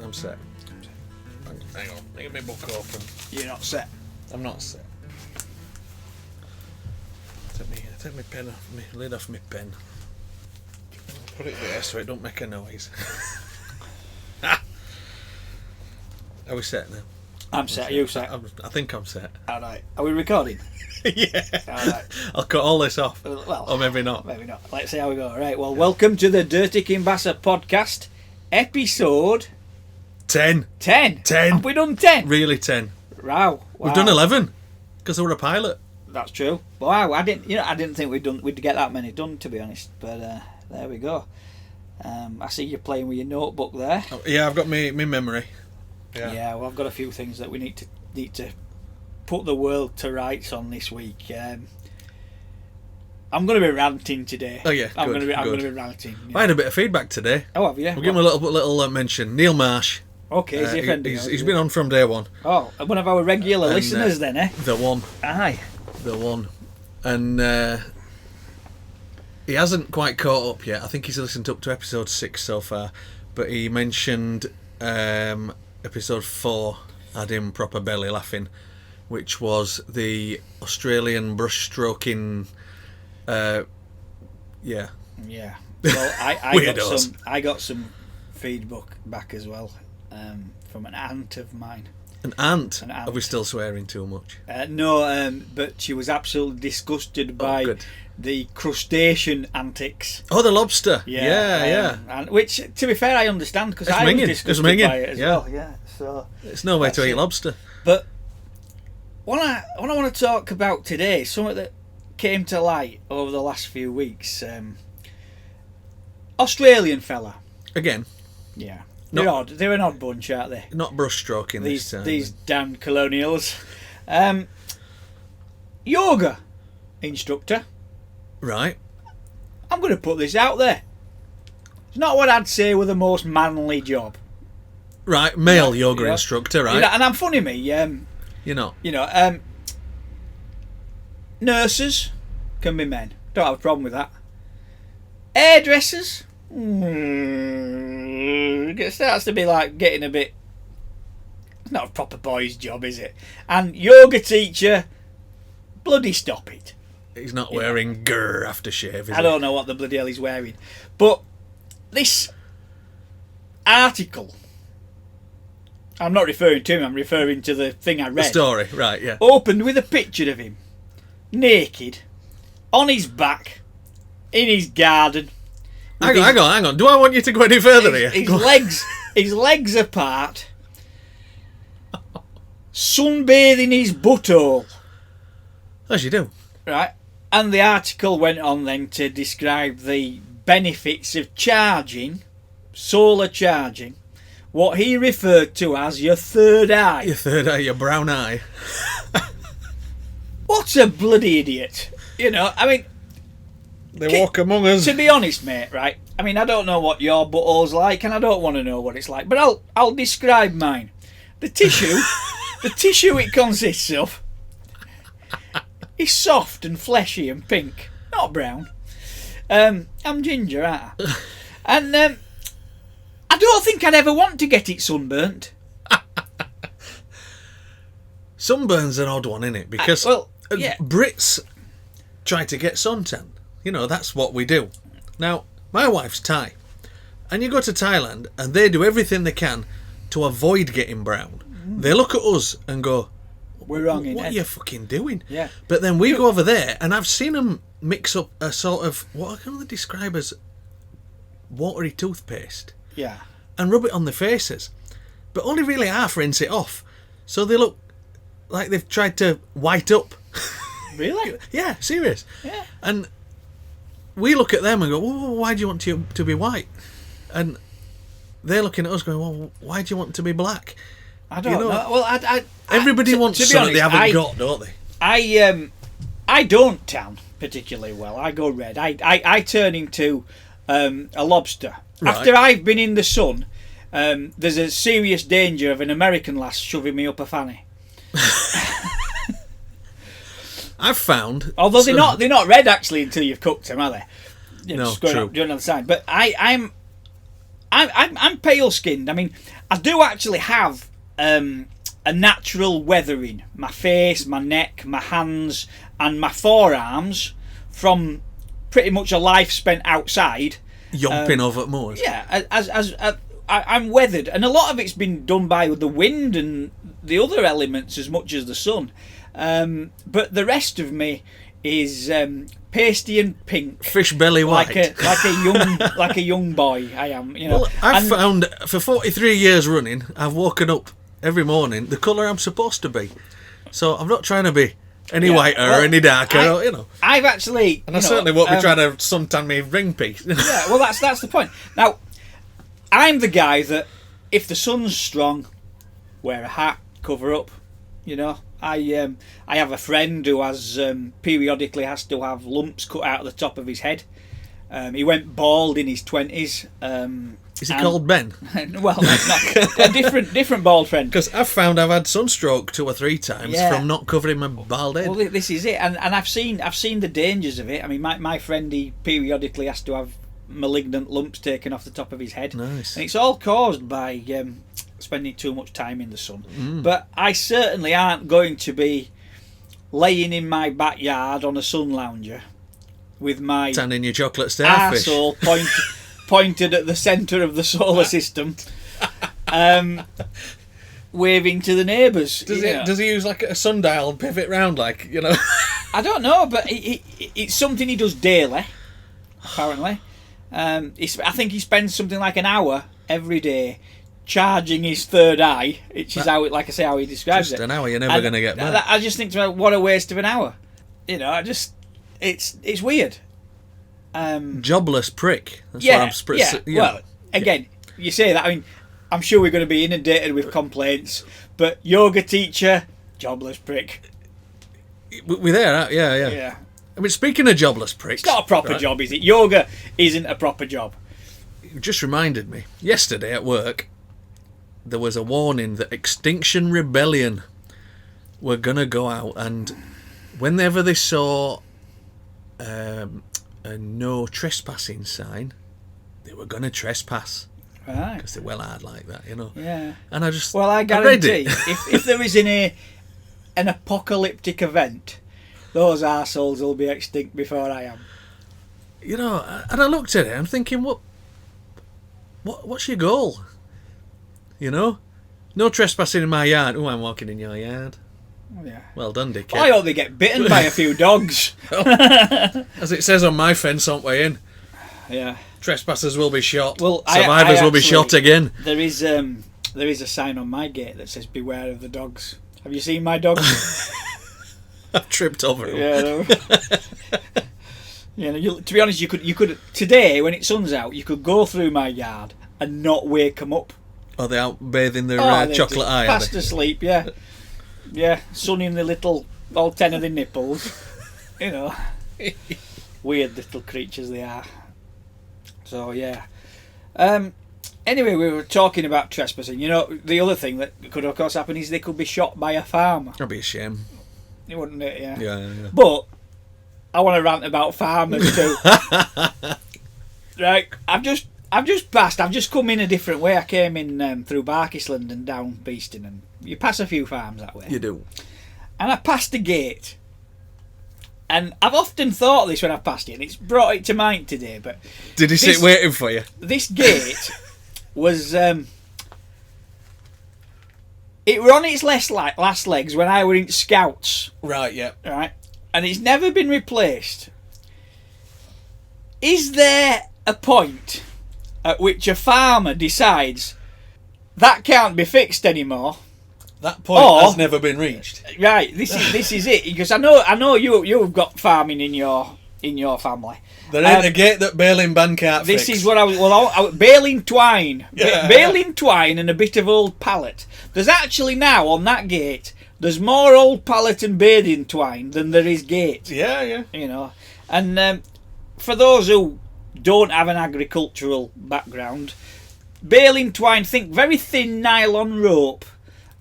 I'm set. Hang on, get my book open. You're not set. I'm not set. Take my pen off, my lid off my pen. Put it there so it don't make a noise. Are we set now? I'm set. Are you set? I think I'm set. All right. Are we recording? Yeah. All right. I'll cut all this off. Well, or maybe not. Maybe not. Let's see how we go. All right. Well, welcome to the Dirty Kimbassa podcast, episode 10. 10. 10. Have we done 10? Really 10. Wow. We've done 11 because they were a pilot. That's true. Wow. I didn't think we'd get that many done, to be honest. But there we go. I see you playing with your notebook there. Oh, yeah, I've got my memory. Yeah. Well, I've got a few things that we need to put the world to rights on this week. I'm going to be ranting today. Oh yeah, I'm going to be ranting. I had a bit of feedback today. Oh, have you? We'll give him a little mention. Neil Marsh. Okay, is he offending us? He's been on from day one. Oh, one of our regular listeners then, eh? The one. Aye. The one. And he hasn't quite caught up yet. I think he's listened up to episode 6 so far. But he mentioned episode 4 had him proper belly laughing, which was the Australian brush stroking. Yeah. Yeah. Well, I got some feedback back as well from an aunt of mine. An aunt? Are we still swearing too much? No, but she was absolutely disgusted by the crustacean antics. Oh, the lobster. Yeah. And which, to be fair, I understand because I was disgusted by it as well. Yeah. So it's no way to eat lobster. But what I want to talk about today, something that came to light over the last few weeks. Australian fella. Again. Yeah. They're odd. They're an odd bunch, aren't they? Not brush stroking this time. These damn colonials. Yoga instructor. Right. I'm going to put this out there. It's not what I'd say were the most manly job. Right, male yoga instructor, right? And I'm funny me. You're not. Nurses can be men. Don't have a problem with that. Hairdressers. It starts to be like getting a bit. It's not a proper boy's job, is it? And yoga teacher. Bloody stop it. He's not wearing Grrr aftershave, is he? I don't know what the bloody hell he's wearing. But this article, I'm not referring to him, I'm referring to the thing I read. The story, right, yeah. Opened with a picture of him, naked, on his back, in his garden. Hang on. Do I want you to go any further here? His legs apart, sunbathing his butthole. As you do. Right. And the article went on then to describe the benefits of charging, solar charging, what he referred to as your third eye. Your third eye, your brown eye. What a bloody idiot. I mean... They walk among us. To be honest, mate, right? I mean, I don't know what your butthole's like, and I don't want to know what it's like, but I'll describe mine. The tissue it consists of is soft and fleshy and pink, not brown. I'm ginger, aren't I? And I don't think I'd ever want to get it sunburnt. Sunburn's an odd one, innit? Because Brits try to get suntan. That's what we do. Now, my wife's Thai. And you go to Thailand and they do everything they can to avoid getting brown. They look at us and go, we're wrong in what are you fucking doing? Yeah. But then we go over there and I've seen them mix up a sort of, what can they describe as watery toothpaste? Yeah. And rub it on their faces. But only really half rinse it off. So they look like they've tried to white up. Really? Yeah, serious. Yeah. And we look at them and go, well, why do you want to be white? And they're looking at us going, well, why do you want to be black? I don't know. Well, everybody wants something they haven't got, don't they? I don't tan particularly well. I go red. I turn into a lobster. Right. After I've been in the sun, there's a serious danger of an American lass shoving me up a fanny. I've found, although they're not red actually until you've cooked them, are they? No, true. Up, doing on the side. But I'm I'm pale skinned. I mean, I do actually have a natural weathering. My face, my neck, my hands, and my forearms from pretty much a life spent outside. Yomping over at moors. Yeah, I'm weathered, and a lot of it's been done by the wind and the other elements as much as the sun. But the rest of me is pasty and pink, fish belly white, like a young boy. I am, you know. Well, I've found for 43 years running, I've woken up every morning the colour I'm supposed to be. So I'm not trying to be any whiter or any darker, you know. I've actually, and I certainly won't be trying to suntan me ring piece. Yeah, well, that's the point. Now, I'm the guy that if the sun's strong, wear a hat, cover up. You know, I have a friend who has periodically has to have lumps cut out of the top of his head. He went bald in his 20s. Is he called Ben? Well, not a different bald friend. Because I've found I've had sunstroke 2 or 3 times from not covering my bald head. Well, this is it, and I've seen the dangers of it. I mean, my friend, he periodically has to have malignant lumps taken off the top of his head. Nice. And it's all caused by spending too much time in the sun. But I certainly aren't going to be laying in my backyard on a sun lounger with my tanning your chocolate starfish arsehole pointed at the centre of the solar system, waving to the neighbours. Does he use like a sundial and pivot round, like, you know? I don't know, but it's something he does daily, apparently. I think he spends something like an hour every day charging his third eye, which is how he describes it. Just an hour, you're never going to get back. I just think to myself, what a waste of an hour. You know, it's weird. Jobless prick. That's what I'm Well, again, you say that. I mean, I'm sure we're going to be inundated with complaints, but yoga teacher, jobless prick. We're there, aren't we? Yeah. I mean, speaking of jobless pricks, it's not a proper job, is it? Yoga isn't a proper job. It just reminded me. Yesterday at work, there was a warning that Extinction Rebellion were going to go out, and whenever they saw a no trespassing sign, they were going to trespass. Right. Because they're well hard like that, you know. Yeah. And I guarantee, if there is an apocalyptic event, those arseholes will be extinct before I am. You know, and I looked at it, I'm thinking, what's your goal? You know? No trespassing in my yard. Oh, I'm walking in your yard. Oh, yeah. Well done, dickhead. I hope they get bitten by a few dogs. As it says on my fence on way in. Yeah. Trespassers will be shot. Well, survivors will be shot again. There is a sign on my gate that says "Beware of the dogs." Have you seen my dogs? I've tripped over them. Yeah. To be honest, you could today when it sun's out, you could go through my yard and not wake them up. Oh, they're out bathing their chocolate eye. Fast asleep, yeah. Yeah, sunning all 10 of the nipples. You know, weird little creatures they are. So yeah. Anyway, we were talking about trespassing. You know, the other thing that could of course happen is they could be shot by a farmer. That'd be a shame. Wouldn't it? Yeah. Yeah. But I want to rant about farmers too. Right, I've just passed. I've just come in a different way. I came in through Barkisland and down Beeston, and you pass a few farms that way. You do. And I passed a gate, and I've often thought of this when I've passed it, and it's brought it to mind today. But did he sit waiting for you? This gate was it were on its last legs when I were in Scouts. Right. Yeah. Right, and it's never been replaced. Is there a point at which a farmer decides that can't be fixed anymore? That point has never been reached. Right, this is it, because I know you've got farming in your family. There ain't a gate that baling ban can't fix. This is what I was baling twine, baling twine and a bit of old pallet. There's actually now on that gate, there's more old pallet and baling twine than there is gate. Yeah. You know, and for those who don't have an agricultural background, baling twine, think very thin nylon rope.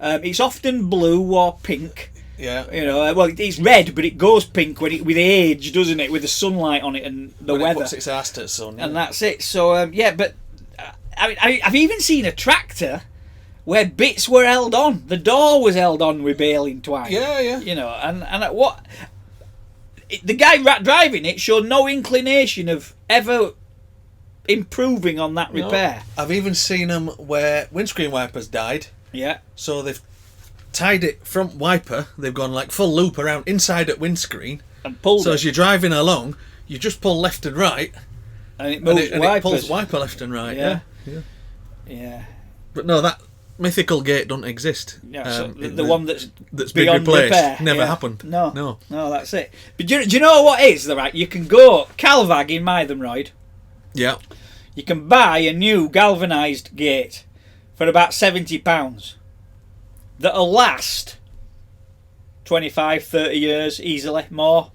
It's often blue or pink. Yeah. You know, well, it's red, but it goes pink with age, doesn't it? With the sunlight on it and the weather. It puts its ass to the sun. And that's it. So, but I mean, I've even seen a tractor where bits were held on. The door was held on with baling twine. Yeah. You know, and what the guy driving it showed no inclination of ever improving on that repair. No. I've even seen them where windscreen wipers died. Yeah. So they've tied it front wiper. They've gone like full loop around inside at windscreen and pulled. So it. As you're driving along, you just pull left and right, and it moves and it pulls wiper left and right. Yeah. But no, that mythical gate doesn't exist. Yeah, so the one that's been replaced repair. never happened. No, that's it. But do you know what is the right? You can go Calvag in Mythenroyd. Yeah. You can buy a new galvanised gate for about £70 that'll last 25, 30 years easily, more.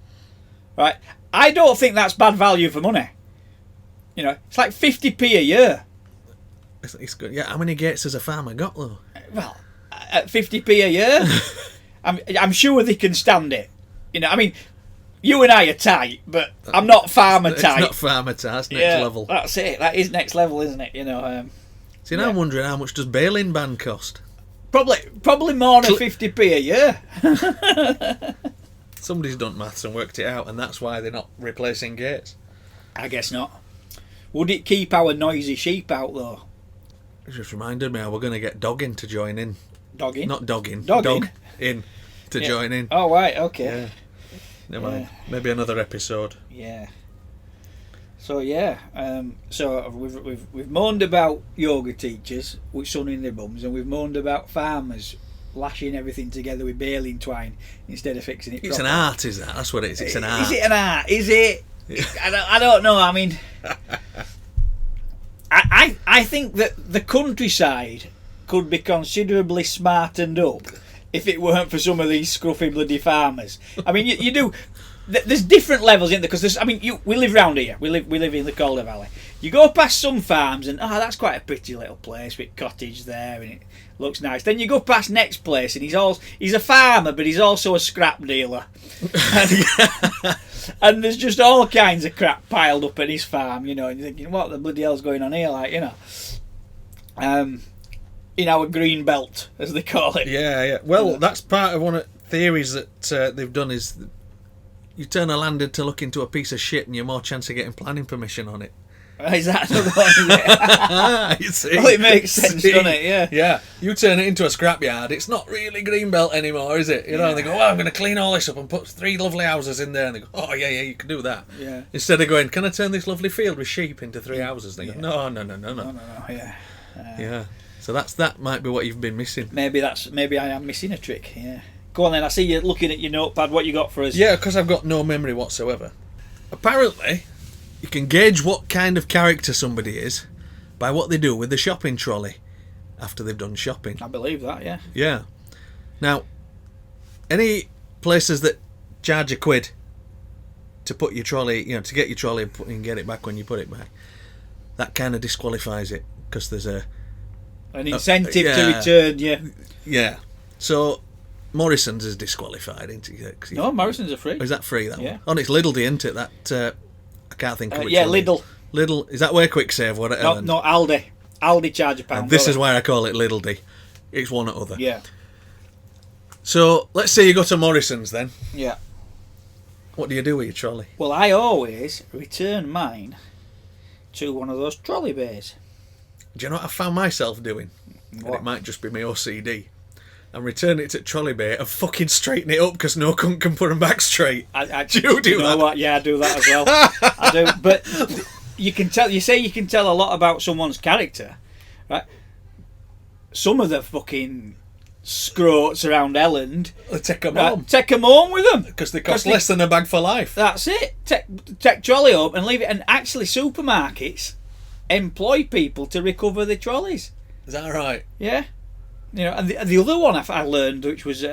Right? I don't think that's bad value for money. You know, it's like 50p a year. It's good. Yeah, how many gates has a farmer got though? Well, at 50p a year, I'm sure they can stand it. You know, I mean, you and I are tight, but I'm not farmer tight. It's not farmer tight. That's next level. That's it. That is next level, isn't it? You know. See, now I'm wondering how much does baling ban cost? Probably more than 50p a year. Somebody's done maths and worked it out, and that's why they're not replacing gates. I guess not. Would it keep our noisy sheep out though? It just reminded me, we're going to get Doggin to join in. Doggin? Not dogging. Doggin? Dog in to join in. Oh, right, okay. Yeah. Never mind. Maybe another episode. Yeah. So so we've moaned about yoga teachers with sun in their bums, and we've moaned about farmers lashing everything together with baling twine instead of fixing it properly. It's an art, is that? That's what it is. It's an art. Is it an art? Is it? I don't know. I mean, I think that the countryside could be considerably smartened up if it weren't for some of these scruffy bloody farmers. I mean, you do. There's different levels in there because we live round here. We live in the Calder Valley. You go past some farms and that's quite a pretty little place with cottage there and it looks nice. Then you go past next place and he's a farmer but he's also a scrap dealer. And there's just all kinds of crap piled up at his farm, you know. And you're thinking, what the bloody hell's going on here? Like, you know, in our green belt as they call it. Yeah. Well, that's part of one of the theories that they've done is. You turn a land into look into a piece of shit and you're more chance of getting planning permission on it. Is that another one? You see? Well, it makes sense, doesn't it? Yeah. Yeah. You turn it into a scrapyard, it's not really Greenbelt anymore, is it? You know, and they go, I'm going to clean all this up and put 3 lovely houses in there. And they go, oh, yeah, you can do that. Yeah. Instead of going, can I turn this lovely field with sheep into 3 houses? They go, no. No, yeah. Yeah. So that might be what you've been missing. Maybe I am missing a trick, yeah. Go on then, I see you looking at your notepad. What you got for us? Yeah, because I've got no memory whatsoever. Apparently, you can gauge what kind of character somebody is by what they do with the shopping trolley after they've done shopping. I believe that, yeah. Yeah. Now, any places that charge £1 to put your trolley, you know, to get your trolley and get it back when you put it back, that kind of disqualifies it because there's an incentive to return, yeah. Yeah. So Morrison's is disqualified, isn't it? No, Morrison's are free. Oh, is that free, that one? Oh, and it's Lidl, isn't it? That I can't think of which yeah, one. Lidl. Lidl, is that where Quick Save? What at Ellen? No, Aldi. Aldi charge £1. And this is why I call it Lidl D. It's one or other. Yeah. So let's say you go to Morrison's then. Yeah. What do you do with your trolley? Well, I always return mine to one of those trolley bays. Do you know what I found myself doing? What? And it might just be my OCD. I'm returning it to trolley bay and fucking straighten it up because no cunt can put them back straight. Do you do that? What? Yeah, I do that as well. I do. But you can tell. You say you can tell a lot about someone's character, right? Some of the fucking scroats around Elland. They take them home. Take them home with them because they cost less than a bag for life. That's it. Take trolley up and leave it. And actually, supermarkets employ people to recover the trolleys. Is that right? Yeah. You know, and the other one I learned, which was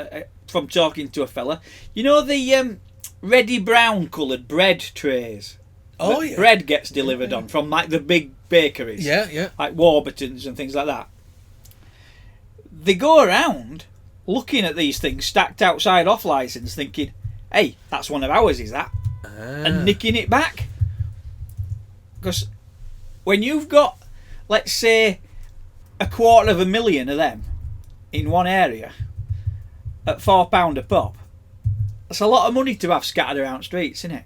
from talking to a fella, you know the reddy brown coloured bread trays. Oh yeah. Bread gets delivered on from like the big bakeries. Yeah. Like Warburton's and things like that. They go around looking at these things stacked outside off licence, thinking, "Hey, that's one of ours, is that?" And nicking it back. Because when you've got let's say, 250,000 of them in one area at £4 a pop. That's a lot of money to have scattered around streets, isn't it?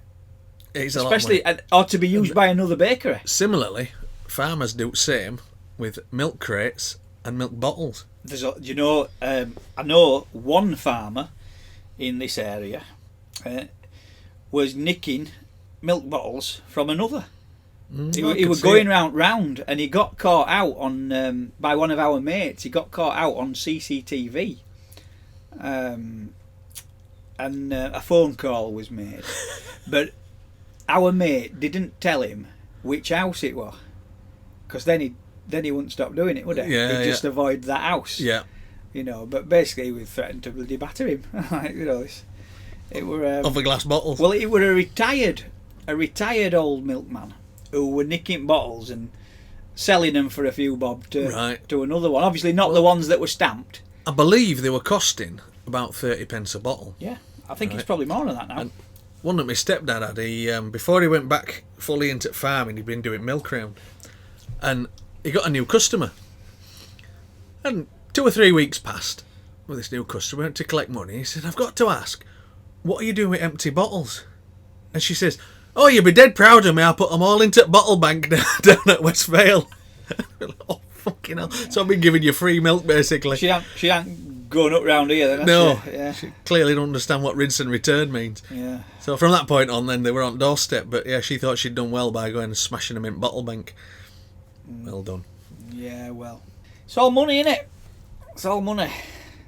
It's Especially, or to be used by another bakery. Similarly, farmers do the same with milk crates and milk bottles. I know one farmer in this area was nicking milk bottles from another. He was going round and he got caught out on by one of our mates. He got caught out on CCTV, and a phone call was made, but our mate didn't tell him which house it was, because then he wouldn't stop doing it, would he? Yeah, He'd just avoid that house. Yeah. But basically we threatened to bloody batter him. It were Of the glass bottles. Well, it were a retired old milkman who were nicking bottles and selling them for a few bob to another one. Obviously not the ones that were stamped. I believe they were costing about 30p a bottle. Yeah, I think it's probably more than that now. And one that my stepdad had, he before he went back fully into farming, he'd been doing milk round, and he got a new customer. And 2 or 3 weeks passed with this new customer, went to collect money. He said, "I've got to ask, what are you doing with empty bottles?" And she says, "Oh, you'll be dead proud of me. I put them all into a bottle bank down at West Vale." Oh, fucking hell. So I've been giving you free milk, basically. She ain't going up round here then, has No, she? Yeah. she clearly don't understand what rinse and return means. Yeah. So from that point on, then they were on doorstep. But yeah, she thought she'd done well by going and smashing them in bottle bank. Well done. Yeah, well, it's all money, innit? It's all money.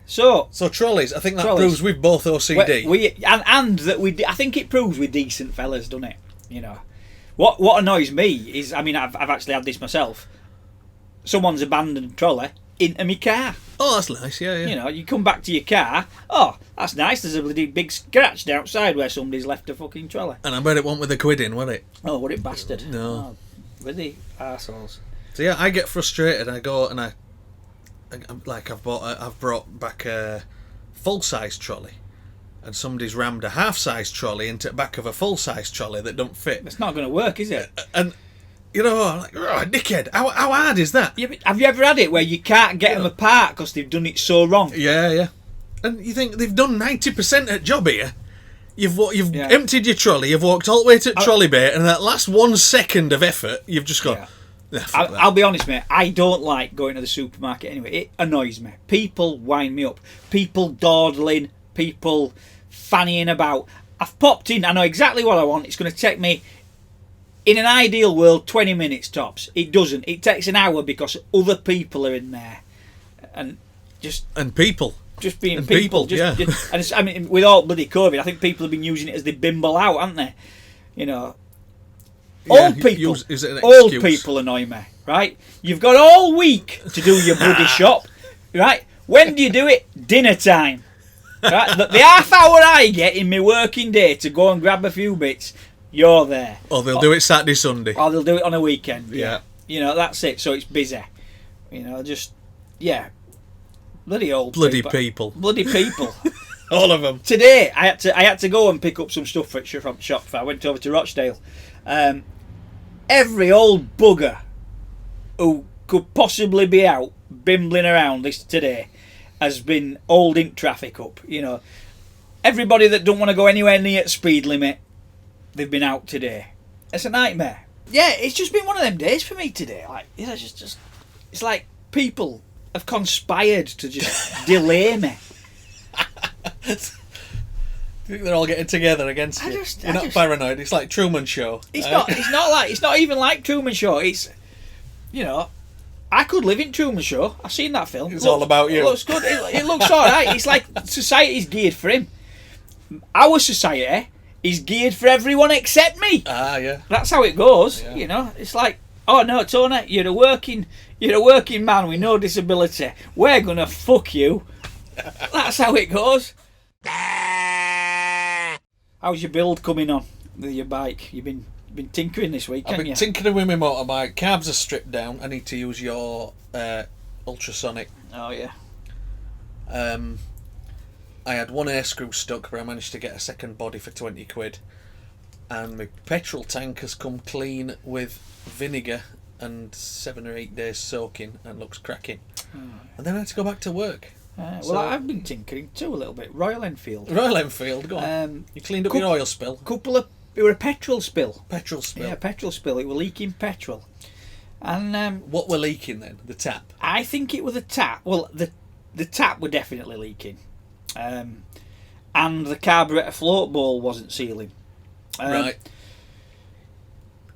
So trolleys, I think that trolleys. proves we've both OCD. And that I think it proves we're decent fellas, doesn't it? What annoys me is, I mean, I've actually had this myself. Someone's abandoned trolley into my car. Oh, that's nice. Yeah. You come back to your car. Oh, that's nice. There's a bloody big scratch outside where somebody's left a fucking trolley. And I bet it won't with a quid in, will it? Oh, what it bastard! No. Oh, really arseholes. So yeah, I get frustrated. I go and I've brought back a full-size trolley, and somebody's rammed a half-size trolley into the back of a full-size trolley that don't fit. It's not going to work, is it? And I'm like, oh, dickhead! How hard is that? Yeah, but have you ever had it where you can't get them apart because they've done it so wrong? Yeah. And you think they've done 90% at job here. You've emptied your trolley. You've walked all the way to the trolley bay, and that last 1 second of effort, you've just gone. Yeah. I'll be honest, mate. I don't like going to the supermarket anyway. It annoys me. People wind me up. People dawdling. People fannying about. I've popped in. I know exactly what I want. It's going to take me, in an ideal world, 20 minutes tops. It doesn't. It takes an hour because other people are in there, and people. Just being and people. Yeah. And I mean, with all bloody COVID, I think people have been using it as they bimble out, haven't they? Yeah, old people annoy me, right? You've got all week to do your bloody shop, right? When do you do it? Dinner time, right? The half hour I get in my working day to go and grab a few bits, you're there. Or they'll do it Saturday, Sunday. Or they'll do it on a weekend. Yeah. That's it. So it's busy. Bloody old people. Bloody people. All of them. Today I had to go and pick up some stuff from shop. I went over to Rochdale. Every old bugger who could possibly be out bimbling around this today has been holding traffic up. Everybody that don't want to go anywhere near the speed limit, they've been out today. It's a nightmare. Yeah, it's just been one of them days for me today. Like, it's like people have conspired to just delay me. I think they're all getting together against you. You're not paranoid. It's like Truman Show. It's not even like Truman Show. It's, I could live in Truman Show. I've seen that film. It's all about you. It looks good. It looks all right. It's like society's geared for him. Our society is geared for everyone except me. Yeah. That's how it goes. Yeah. It's like, oh no, Tony, you're a working man with no disability. We're gonna fuck you. That's how it goes. How's your build coming on with your bike? You've been tinkering this week, haven't you? I've been tinkering with my motorbike. Carbs are stripped down. I need to use your ultrasonic. Oh yeah. I had one air screw stuck, but I managed to get a second body for 20 quid. And my petrol tank has come clean with vinegar and 7 or 8 days soaking and looks cracking. And then I had to go back to work. Well, I've been tinkering too a little bit. Royal Enfield. Royal Enfield, go on. You cleaned up your oil spill. It were a petrol spill. Petrol spill. Yeah, petrol spill. It were leaking petrol. And what were leaking then? The tap? I think it was the tap. Well, the tap were definitely leaking. And the carburettor float bowl wasn't sealing. Right.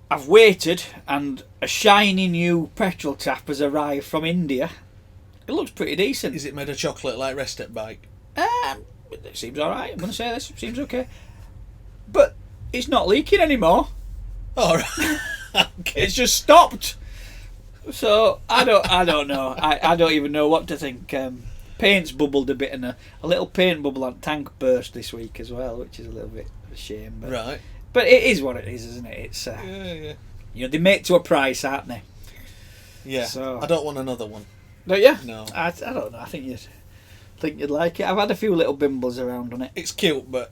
I've waited, and a shiny new petrol tap has arrived from India. It looks pretty decent. Is it made of chocolate like Rest Step bike? It seems alright. I'm going to say this. It seems okay. But it's not leaking anymore. All right. Okay. It's just stopped. So I don't know. I don't even know what to think. Paint's bubbled a bit, and a little paint bubble on tank burst this week as well, which is a little bit of a shame. But, right. But it is what it is, isn't it? It's yeah. You know, they make to a price, aren't they? Yeah. So, I don't want another one. Don't you? No. I don't know. I think you'd like it. I've had a few little bimbles around on it. It's cute, but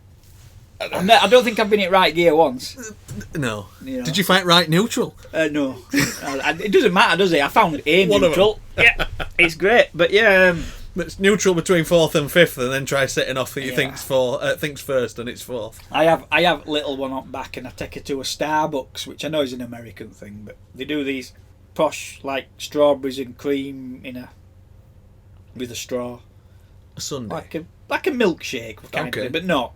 I don't think I've been in right gear once. No. You know. Did you find right neutral? No. It doesn't matter, does it? I found A neutral. Yeah, it's great. But yeah. It's neutral between 4th and 5th, and then try setting off that you think's first and it's 4th. I have little one up back, and I take her to a Starbucks, which I know is an American thing, but they do these posh like strawberries and cream with a straw, A sundae. like a milkshake, kind Okay. of, but not.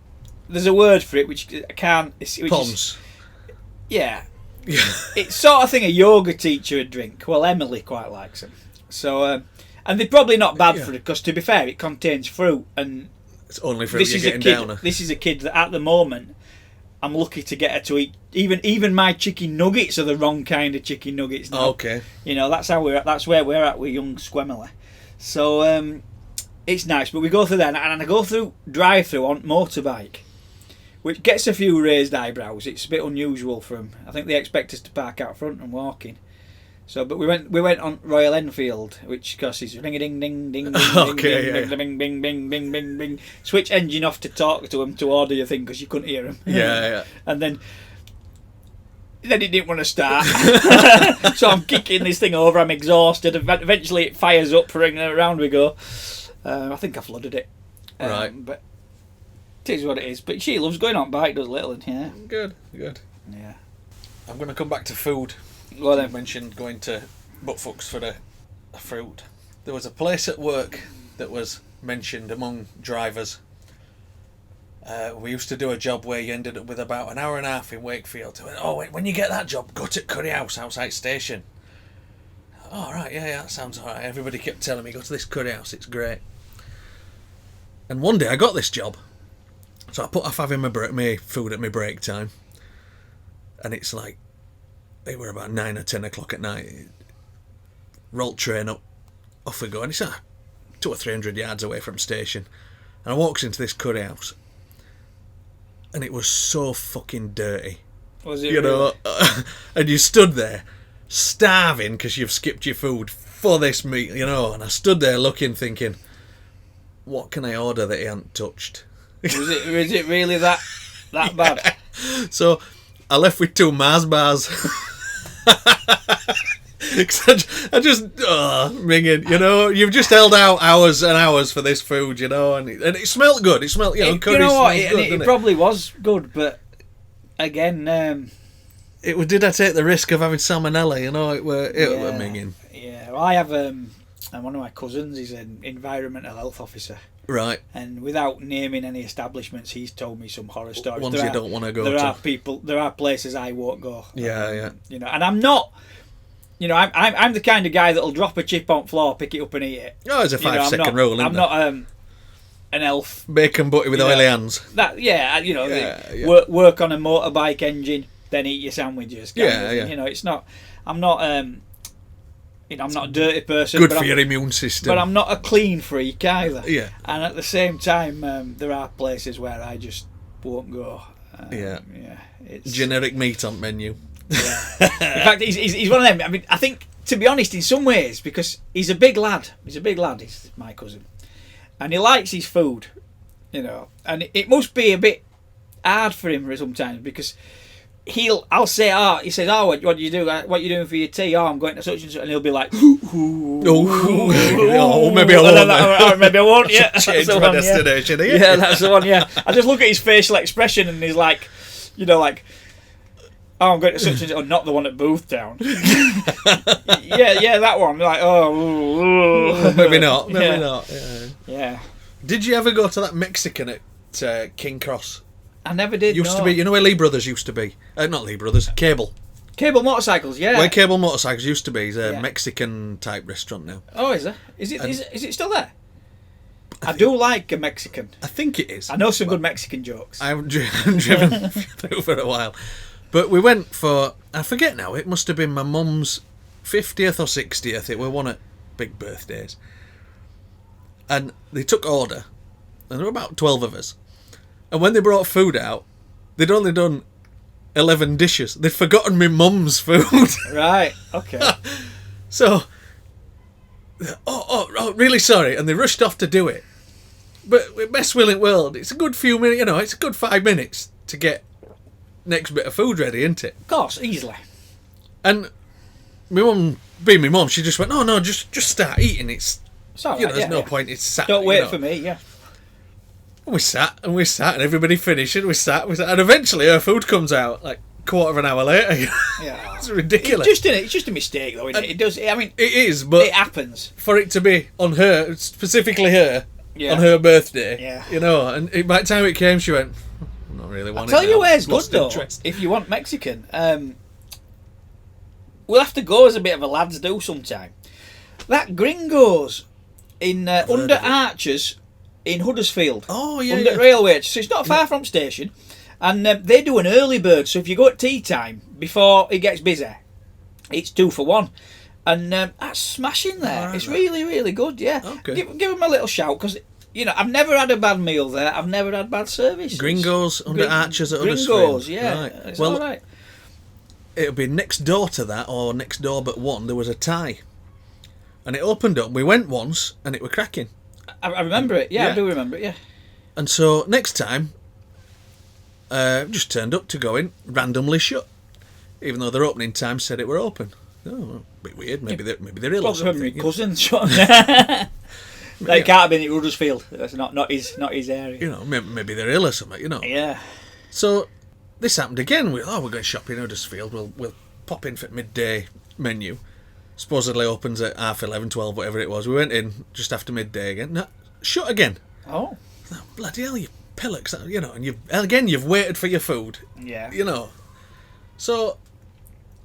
There's a word for it which I can't. Poms. Yeah. It's sort of thing a yoga teacher would drink. Well, Emily quite likes them. So, and they're probably not bad for it, because to be fair, it contains fruit, and it's only fruit you're getting down her. This is a kid that at the moment I'm lucky to get her to eat. Even my chicken nuggets are the wrong kind of chicken nuggets now. Okay. You know, that's where we're at with young Squemily. So it's nice, but we go through there, and I go through drive-through on motorbike, which gets a few raised eyebrows. It's a bit unusual for them. I think they expect us to park out front and walk in. So, but we went on Royal Enfield, which of course is ring a ding ding ding ding Okay, ding bing bing bing bing bing. Switch engine off to talk to them to order your thing because you couldn't hear them. Yeah. And then it didn't want to start, so I'm kicking this thing over. I'm exhausted. Eventually, it fires up. Around we go. I think I flooded it. Right. But it is what it is. But she loves going on bike, does little, and yeah. Good. Yeah. I'm going to come back to food. Well, then. You mentioned going to Buttfucks for the fruit. There was a place at work that was mentioned among drivers. We used to do a job where you ended up with about an hour and a half in Wakefield. When you get that job, go to Curry House outside station. Oh, right, yeah, that sounds alright. Everybody kept telling me, go to this curry house, it's great. And one day I got this job. So I put off having my food at my break time. And it's like, they were about 9 or 10 o'clock at night. Rolled train up, off we go. And it's 200 or 300 yards away from station. And I walks into this curry house. And it was so fucking dirty. Was it? You know, and you stood there, starving because you've skipped your food for this meal, you know. And I stood there looking, thinking, what can I order that he hadn't touched? Was it really that bad? Yeah. So I left with 2 Mars bars. I just ringing, you know. You've just held out hours and hours for this food, you know, and it smelled good. It smelled, you know, curry. You know what? It probably was good, but again, did I take the risk of having salmonella? You know, it were minging. Yeah, well, I have one of my cousins is an environmental health officer. Right. And without naming any establishments, he's told me some horror stories. Ones you don't want to go to. There are places I won't go. Yeah. You know, and I'm not. You know, I'm the kind of guy that'll drop a chip on floor, pick it up and eat it. Oh, it's a 5-second rule, isn't it? I'm not an elf. Bacon butty with oily hands. Work on a motorbike engine, then eat your sandwiches. Yeah. You know, it's not. I'm not. I'm not a dirty person. Good for your immune system. But I'm not a clean freak either. Yeah. And at the same time, there are places where I just won't go. Yeah. It's generic meat on menu. Yeah. In fact, he's one of them. I mean, I think, to be honest, in some ways, because he's a big lad. He's my cousin, and he likes his food, you know. And it must be a bit hard for him sometimes, because I'll say, he says, what do you do? What are you doing for your tea? I'm going to such and such, and he'll be like, oh, maybe I won't. Maybe I won't. Yeah, Change my destination. Yeah, that's the one. Yeah, I just look at his facial expression, and he's like, like, I'm going to such and such, or not the one at Boothtown. yeah, that one. Like, maybe not. Maybe not. Yeah. Did you ever go to that Mexican at King Cross? I never did. Used to be, where Lee Brothers used to be. Not Lee Brothers, Cable. Cable Motorcycles, yeah. Where Cable Motorcycles used to be is a Mexican type restaurant now. Oh, is there? Is it still there? I do like a Mexican. I think it is. I know some good Mexican jokes. I haven't driven through for a while. But we went for, I forget now, it must have been my mum's 50th or 60th. It were one of big birthdays. And they took order. And there were about 12 of us. And when they brought food out, they'd only done 11 dishes. They'd forgotten my mum's food. Right, okay. So, really sorry. And they rushed off to do it. But with best will in the world, it's a good few minutes, it's a good 5 minutes to get next bit of food ready, isn't it? Of course, easily. And my mum, being my mum, she just went, no, just start eating. It's all right, there's no point. It's sat. Don't wait for me, yeah. And we sat, and everybody finished, and we sat, and eventually her food comes out, like quarter of an hour later. Yeah. It's ridiculous. It's just a mistake, though, isn't it? It does, it is, but it happens. For it to be on her, specifically her, yeah. on her birthday, yeah. And by the time it came, she went, I'm not really wanting it. I'll tell you where's good, though, interest. if you want Mexican. We'll have to go as a bit of a lads do sometime. That Gringo's in under Archers in Huddersfield. Oh, yeah. Under Railway. So it's not far from station. And they do an early bird. So if you go at tea time, before it gets busy, it's 2 for 1. And that's smashing there. Right, it's really, really good, yeah. Okay. Give them a little shout, because, I've never had a bad meal there. I've never had bad service. Gringo's under Archers at Huddersfield. Gringo's, yeah. Right. It's all right. It'll be next door to that, or next door but one, there was a Thai. And it opened up. We went once, and it were cracking. I remember it. Yeah, I do remember it, yeah. And so, next time, just turned up to go in, randomly shut. Even though their opening time said it were open. Oh, a bit weird. Maybe they're ill or something. My cousin shut them. They can't have been at Huddersfield. That's not his area. Maybe they're ill or something, Yeah. So, this happened again. We're going shopping in Huddersfield. We'll pop in for midday menu. Supposedly opens at 11:30, 12, whatever it was. We went in just after midday again. No, shut again. Oh. Bloody hell, you pillocks, and you've waited for your food. Yeah. So,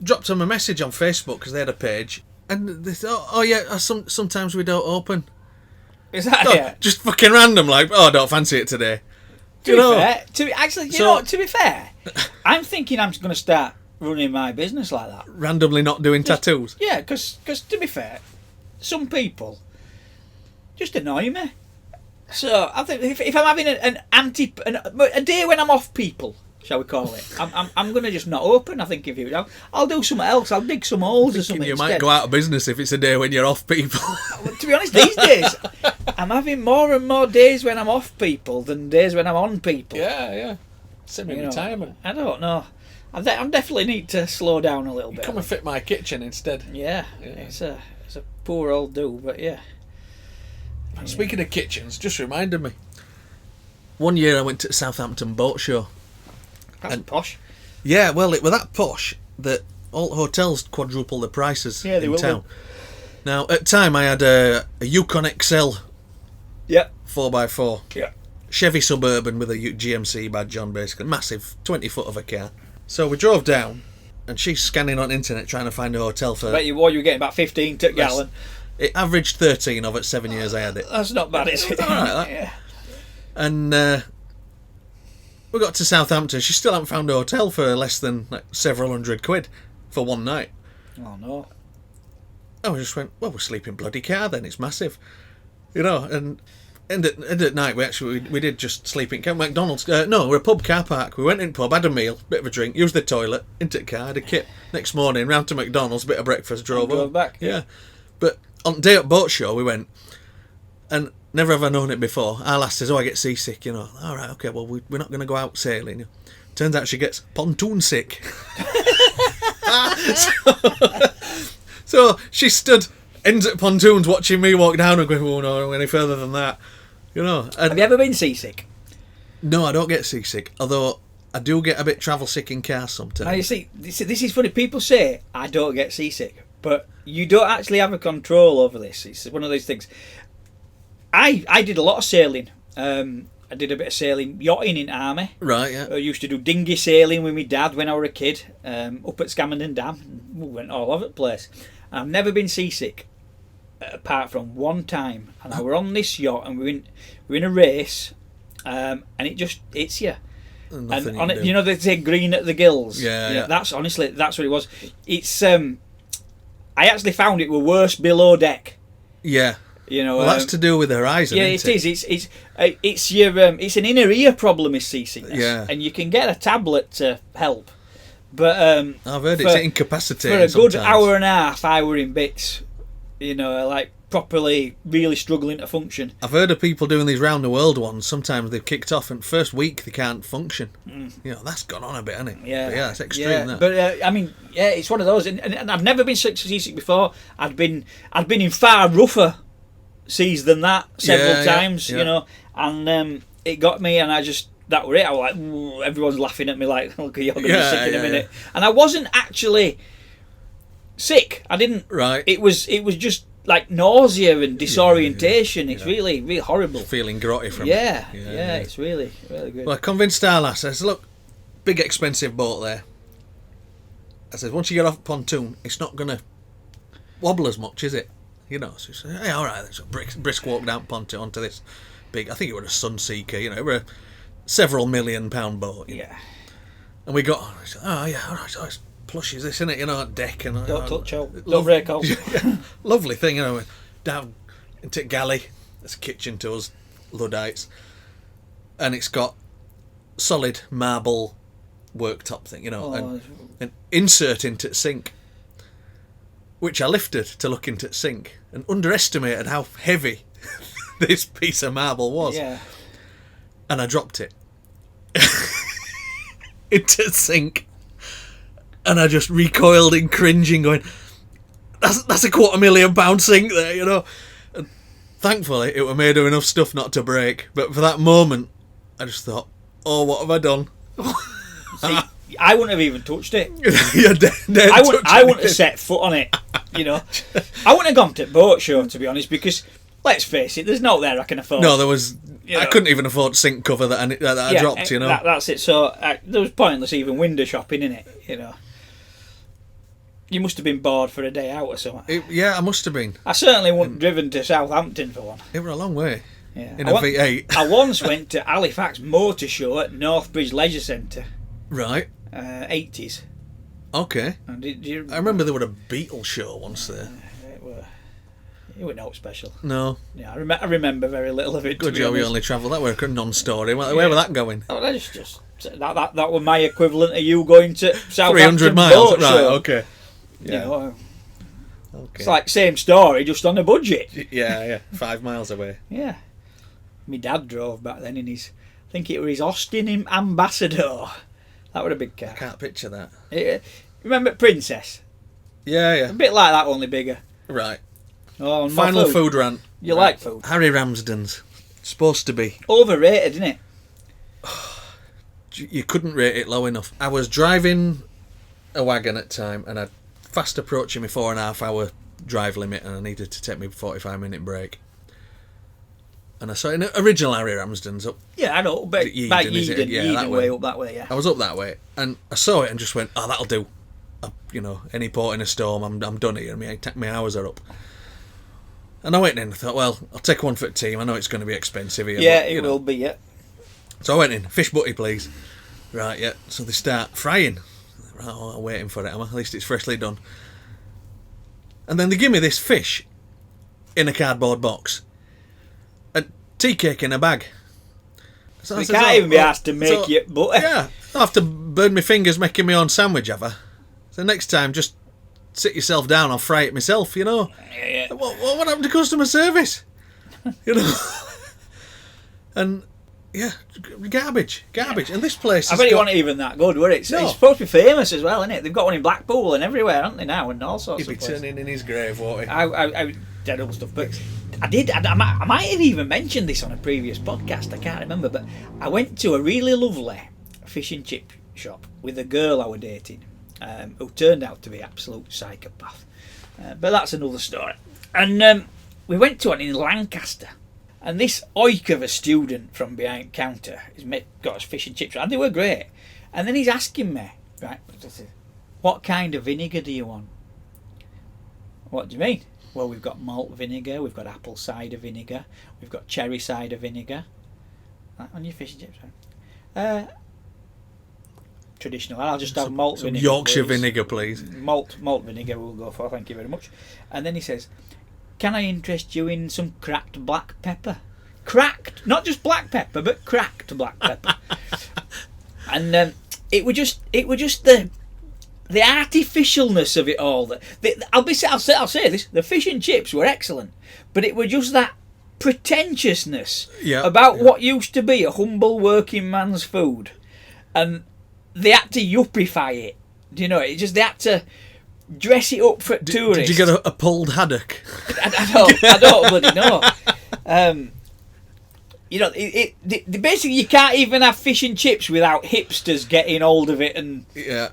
dropped them a message on Facebook because they had a page, and they thought, sometimes we don't open. Is that just fucking random, like, I don't fancy it today. To be fair, to be fair, I'm thinking I'm going to start running my business like that. Randomly not doing tattoos? Yeah, because to be fair, some people just annoy me. So I think if I'm having a day when I'm off people, shall we call it, I'm going to just not open. I think I'll do something else. I'll dig some holes or something. You instead. Might go out of business if it's a day when you're off people. To be honest, these days I'm having more and more days when I'm off people than days when I'm on people. Yeah. Semi-retirement. I don't know. I definitely need to slow down a little bit. Come and fit my kitchen instead. Yeah. It's a poor old do, but yeah. Speaking of kitchens, just reminded me. One year I went to Southampton boat show. That's posh. Yeah, well, it was that posh that all hotels quadruple the prices in town. Now, at the time, I had a Yukon XL. Yeah. 4x4. Yeah. Chevy Suburban with a GMC badge on, basically. Massive, 20 foot of a car. So we drove down, and she's scanning on internet trying to find a hotel for... Bet you were getting about 15 to gallon. It averaged 13 of it 7 years I had it. That's not bad, is it? All right, that. Yeah. And we got to Southampton. She still hadn't found a hotel for less than several £100 for one night. Oh, no. I just went, well, we'll sleep in bloody car then. It's massive. And at night we did just sleep in McDonald's. We're a pub car park. We went in pub, had a meal, bit of a drink, used the toilet, into the car, had a kit. Next morning, round to McDonald's, bit of breakfast, drove back. Yeah. But on the day at boat show, we went, and never have I known it before. Our lass says, I get seasick, All right, okay, well, we're not going to go out sailing. Turns out she gets pontoon sick. So she ends at pontoons watching me walk down and going, oh no, any further than that. You know. And Have you ever been seasick? no, I don't get seasick. Although I do get a bit travel sick in cars sometimes. Now you see, this is funny. People say I don't get seasick, but you don't actually have a control over this. It's one of those things. I did a lot of sailing. I did a bit of sailing, yachting in army. Right, yeah. I used to do dinghy sailing with my dad when I was a kid, up at Scamondon Dam. We went all over the place. I've never been seasick, apart from one time. And I were on this yacht, and we were in a race, and it just hits you. Nothing And on you it, can you know, they say green at the gills. Yeah, yeah. That's honestly, that's what it was. It's I actually found it were worse below deck. Yeah. You know, Well, that's to do with the horizon. yeah, isn't it is. It's it's an inner ear problem is seasickness. Yeah. And you can get a tablet to help, but I've heard for- it's incapacitating. for a good sometimes. hour and a half, I were in bits. You know, like properly, really struggling to function. I've heard of people doing these round the world ones. Sometimes they've kicked off, and first week they can't function. You know, that's gone on a bit, hasn't it? Yeah, But yeah, it's extreme. Yeah. That. But I mean, yeah, it's one of those, and I've never been seasick before. I'd been in far rougher seas than that several Yeah, times, yeah. you know, and it got me, and that were it. I was like, "Ooh," everyone's laughing at me like, "Look, you're gonna be Yeah, sick in a yeah, minute," and I wasn't actually sick. I didn't. Right. It was just like nausea and disorientation. It's yeah. really, really horrible. Feeling grotty from Yeah, it. yeah, it's really, really good. Well, I convinced our lass. I said, look, big expensive boat there. I said, once you get off pontoon, it's not going to wobble as much, is it? You know, so she said, hey, all right. So brisk walk down pontoon onto this big, I think it was a Sunseeker, you know, it was a several £1 million boat. You know. Yeah. And we got on. I said, oh, yeah, all right, so it's plush as this, isn't it? You know, deck and... Don't touch out. Don't break out. Lovely thing, you know, down into galley. There's a kitchen to us, Luddites. And it's got solid marble worktop thing, you know, and an insert into the sink, which I lifted to look into the sink and underestimated how heavy this piece of marble was. Yeah. And I dropped it into the sink. And I just recoiled in cringing, going, that's a £250,000 sink there, you know. And thankfully, it was made of enough stuff not to break. But for that moment, I just thought, oh, what have I done? See, I wouldn't have even touched it. I I wouldn't have set foot on it. You know, I wouldn't have gone to the boat show, to be honest, because let's face it, there's no there I can afford. No, there was. You know. I couldn't even afford sink cover that I dropped. You know, that's it. So there was pointless even window shopping in it. You know, you must have been bored for a day out or something. Yeah, I must have been. I certainly wouldn't have driven to Southampton for one. It was a long way. Yeah. In a V8. I once went to Halifax Motor Show at Northbridge Leisure Centre. Right. 80s. Okay. And did you, I remember there was a Beatle show once there. It was not special. No. Yeah, I remember very little of it. Good to be job you honest. only travelled. That were a non-story. Where was that going? Oh, that's just that was my equivalent of you going to Southampton 300 miles. boat Right. show. Okay. You Yeah. know, Okay. it's like same story, just on a budget. Yeah. 5 miles away. Yeah. My dad drove back then in his, I think it was his Austin Ambassador. That was a big car. I can't picture that. Remember Princess? Yeah. A bit like that, only bigger. Right. Oh, and Final more food rant. You like food? Harry Ramsden's. Supposed to be. Overrated, isn't it? You couldn't rate it low enough. I was driving a wagon at the time, and I'd fast approaching my 4.5 hour drive limit, and I needed to take my 45-minute break. And I saw an original Harry Ramsden's up. Yeah, I know. But Yeadon, by is it? Yeadon, Yeah, Yeadon that way way. up that way, yeah. I was up that way, and I saw it and just went, "Oh, that'll do." Any port in a storm, I'm done here. My hours are up. And I went in and thought, well, I'll take one for the team. I know it's going to be expensive here. Yeah, but, it will be, yeah. So I went in, fish butty, please. Right, yeah. So they start frying. Right, I'm waiting for it. At least it's freshly done. And then they give me this fish in a cardboard box. And tea cake in a bag. So You I says, can't even be asked to make so- you butter. Yeah, I have to burn my fingers making my own sandwich, have I? So next time, just sit yourself down. I'll fry it myself, you know. Yeah. What happened to customer service? You know. And Yeah, garbage. And this place I has bet it got... wasn't even that good, were it? No. It's supposed to be famous as well, isn't it? They've got one in Blackpool and everywhere, haven't they now, and all sorts He'd be of places. turning in his grave, won't he? I terrible stuff, but I might have even mentioned this on a previous podcast, I can't remember, but I went to a really lovely fish and chip shop with a girl I was dating, who turned out to be absolute psychopath, but that's another story. And we went to one in Lancaster, and this oik of a student from behind counter got us fish and chips, and they were great. And then he's asking me, right, what kind of vinegar do you want? What do you mean? Well, we've got malt vinegar, we've got apple cider vinegar, we've got cherry cider vinegar. On your fish and chips, right? Traditional. I'll just have malt vinegar. Yorkshire please. vinegar, please. Malt vinegar we'll go for, thank you very much. And then he says, can I interest you in some cracked black pepper? Cracked, not just black pepper, but cracked black pepper. And it were just the artificialness of it all. I'll say this: the fish and chips were excellent, but it were just that pretentiousness about what used to be a humble working man's food, and they had to yuppify it. Do you know? It just they had to dress it up for tourists. Did you get a pulled haddock? I don't bloody know. Basically you can't even have fish and chips without hipsters getting hold of it and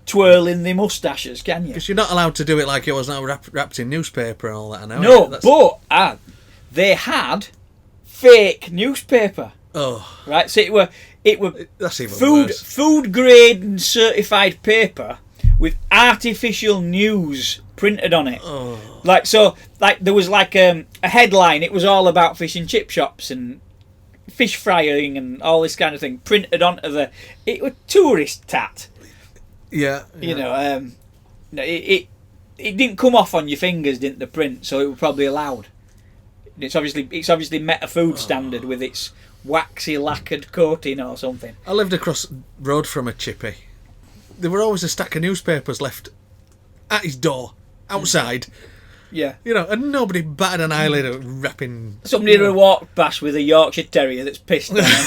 twirling their moustaches, can you? Because you're not allowed to do it like it was now wrapped in newspaper and all that. I know. No, but they had fake newspaper. Oh, right. So it were that's even worse. Food grade and certified paper with artificial news printed on it. Oh. Like there was like a headline. It was all about fish and chip shops and fish frying and all this kind of thing printed onto it was tourist tat. Yeah. It didn't come off on your fingers, didn't the print? So it was probably allowed. It's obviously met a food standard with its waxy lacquered coating or something. I lived across the road from a chippy. There were always a stack of newspapers left at his door outside. Yeah. And nobody batted an eyelid at wrapping... Somebody would have walked past with a Yorkshire Terrier that's pissed on him.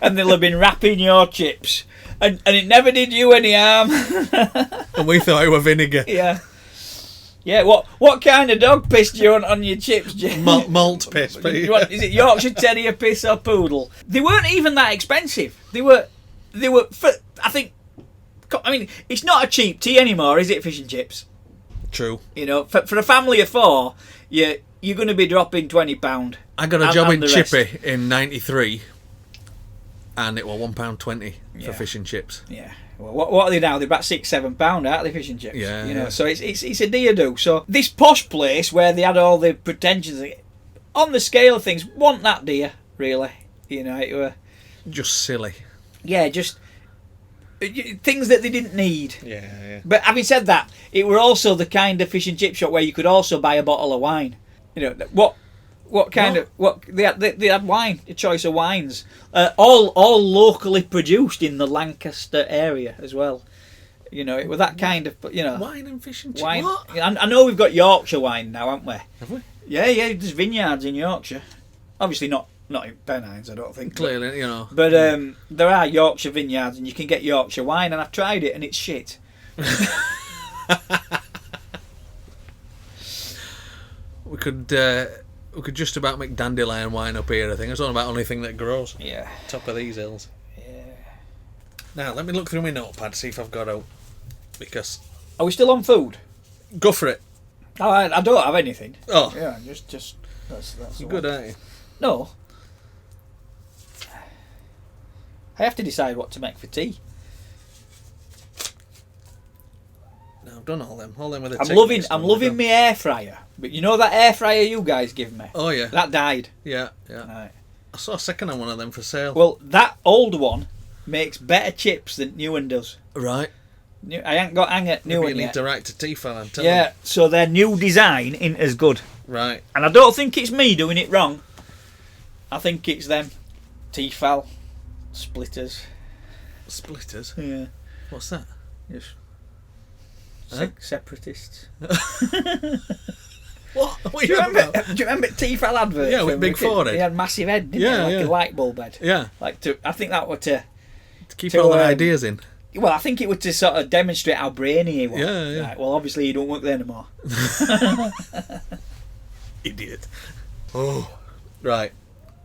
And they'll have been wrapping your chips. And it never did you any harm. And we thought it were vinegar. Yeah. Yeah, what kind of dog piss do you want on your chips, Jim? Malt piss. Is it Yorkshire Terrier piss or poodle? They weren't even that expensive. They were it's not a cheap tea anymore, is it, fish and chips? True. For a family of four, you're going to be dropping £20. I got a job in Chippy in '93, and it was £1.20 for fish and chips. Yeah. Well, what are they now? They're about £6-7, aren't they, fish and chips? Yeah. So it's a dear do. So this posh place where they had all the pretensions, on the scale of things, wasn't that dear, really. It were just silly. Yeah, just things that they didn't need. Yeah. But having said that, it were also the kind of fish and chip shop where you could also buy a bottle of wine. What they had wine, a choice of wines, all locally produced in the Lancaster area as well. It was that kind of wine and fish and chips. Wine. What? I know we've got Yorkshire wine now, haven't we? Have we? Yeah. There's vineyards in Yorkshire. Obviously not in Pennines, I don't think. Clearly, But there are Yorkshire vineyards, and you can get Yorkshire wine, and I've tried it, and it's shit. We could just about make dandelion wine up here, I think. It's the only thing that grows. Yeah. Top of these hills. Yeah. Now, let me look through my notepad, see if I've got out. Because... Are we still on food? Go for it. Oh, I don't have anything. Oh. Yeah, just... That's You're good, aren't you? No. I have to decide what to make for tea. No, I've done all them. All them with the I'm loving my air fryer. But you know that air fryer you guys give me? Oh, yeah. That died. Yeah. Right. I saw a second on one of them for sale. Well, that old one makes better chips than new one does. Right. I ain't got new Maybe one you need yet. to write to Tefal and tell them. Yeah, so their new design isn't as good. Right. And I don't think it's me doing it wrong. I think it's them. Tefal. Splitters. Splitters? Yeah. What's that? Just Huh? separatists. What are Do you you remember? about? Do you remember T-Fal advert? Yeah, with from big Wicked? forehead. He had massive head, didn't Yeah, he? Like yeah. a light bulb head. Yeah, Like I think that was to. to keep To, all the ideas in. Well, I think it was to sort of demonstrate how brainy he was. Yeah, yeah. Right, well, obviously, you don't work there anymore. Idiot. Oh, right.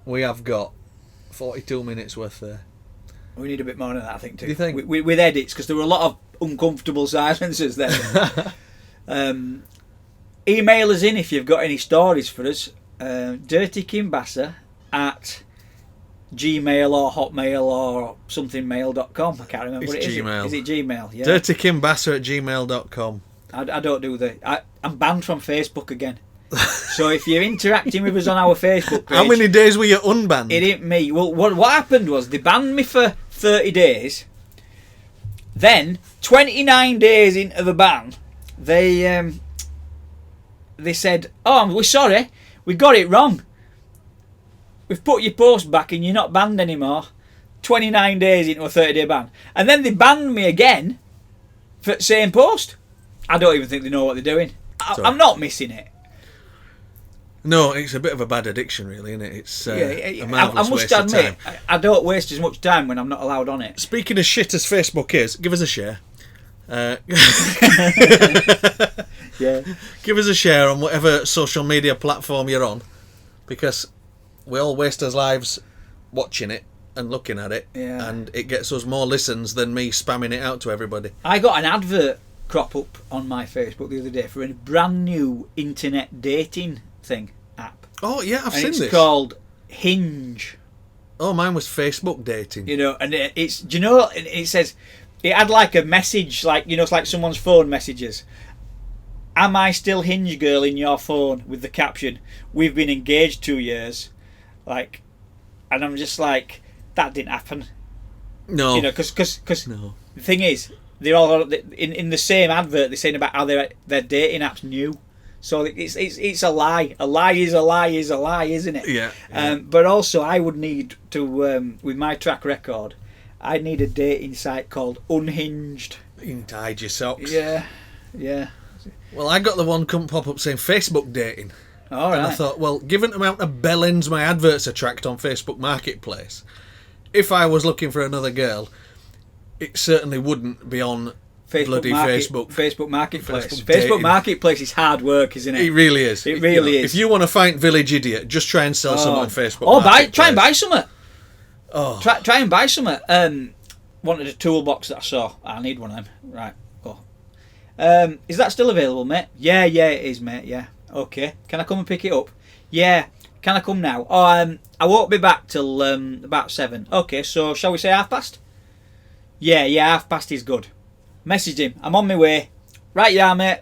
We have got 42 minutes worth there. We need a bit more than that, I think, too. Do you think? With edits, because there were a lot of uncomfortable silences there. Email us in if you've got any stories for us. DirtyKimBasser at Gmail or Hotmail or somethingmail.com. I can't remember It's what it is. Gmail. Is it Gmail? Yeah. DirtyKimBasser@gmail.com. I don't do I'm banned from Facebook again. So if you're interacting with us on our Facebook page, How many days were you unbanned? it ain't me. Well, what happened was they banned me for 30 days. Then 29 days into the ban, they said, "Oh, we're sorry, we got it wrong. We've put your post back and you're not banned anymore." 29 days into a 30-day ban, and then they banned me again for the same post. I don't even think they know what they're doing. I'm not missing it. No, it's a bit of a bad addiction, really, isn't it? It's a I marvellous must waste of admit, time. I don't waste as much time when I'm not allowed on it. Speaking of shit as Facebook is, give us a share. Yeah. Give us a share on whatever social media platform you're on, because we all waste our lives watching it and looking at it, Yeah. and it gets us more listens than me spamming it out to everybody. I got an advert crop up on my Facebook the other day for a brand new internet dating thing app. Oh yeah, I've And seen it's this. called Hinge. Oh, mine was Facebook dating. You know, and it's, do you know, it says, it had like a message, like, you know, it's like someone's phone messages. Am I still Hinge girl in your phone? With the caption, "We've been engaged 2 years." Like, and I'm just like, that didn't happen. No, You know, because no. the thing is, they're all in the same advert. They're saying about how their dating app's new, so it's a lie. A lie is a lie is a lie, isn't it? Yeah. But also, I would need to, with my track record, I'd need a dating site called Unhinged. You can hide your socks. Yeah. Well, I got the one come pop up saying Facebook dating. All And I right. thought, well, given the amount of bellends my adverts attract on Facebook Marketplace, if I was looking for another girl, it certainly wouldn't be on bloody Facebook. Facebook Marketplace. Facebook Facebook dating. Marketplace is hard work, isn't it? It really is. It really is. If you want to find Village Idiot, just try and sell some on Facebook Oh, Marketplace. try and buy some. Oh, Try and buy some. Wanted a toolbox that I saw. I need one of them. Right. Go. Is that still available, mate? Yeah, it is, mate. Yeah. Okay. Can I come and pick it up? Yeah. Can I come now? Oh, I won't be back till about 7. Okay. So shall we say past? Yeah. past is good. Message him. I'm on my way. Right, yeah, mate.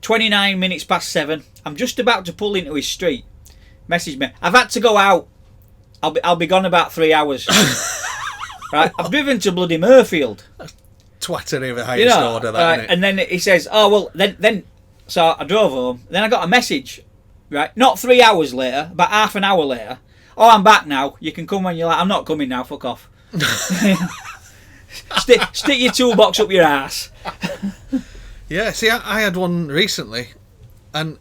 29 minutes past 7. I'm just about to pull into his street. Message me. I've had to go out. I'll be gone about 3 hours. Right, I've driven to bloody Murfield. twattery of the highest order, that, right, and then he says, "Oh well, then." So I drove home. Then I got a message. Right, not 3 hours later, about half an hour later. "Oh, I'm back now. You can come when you like." "I'm not coming now. Fuck off." Stick your toolbox up your ass. Yeah, see, I had one recently, and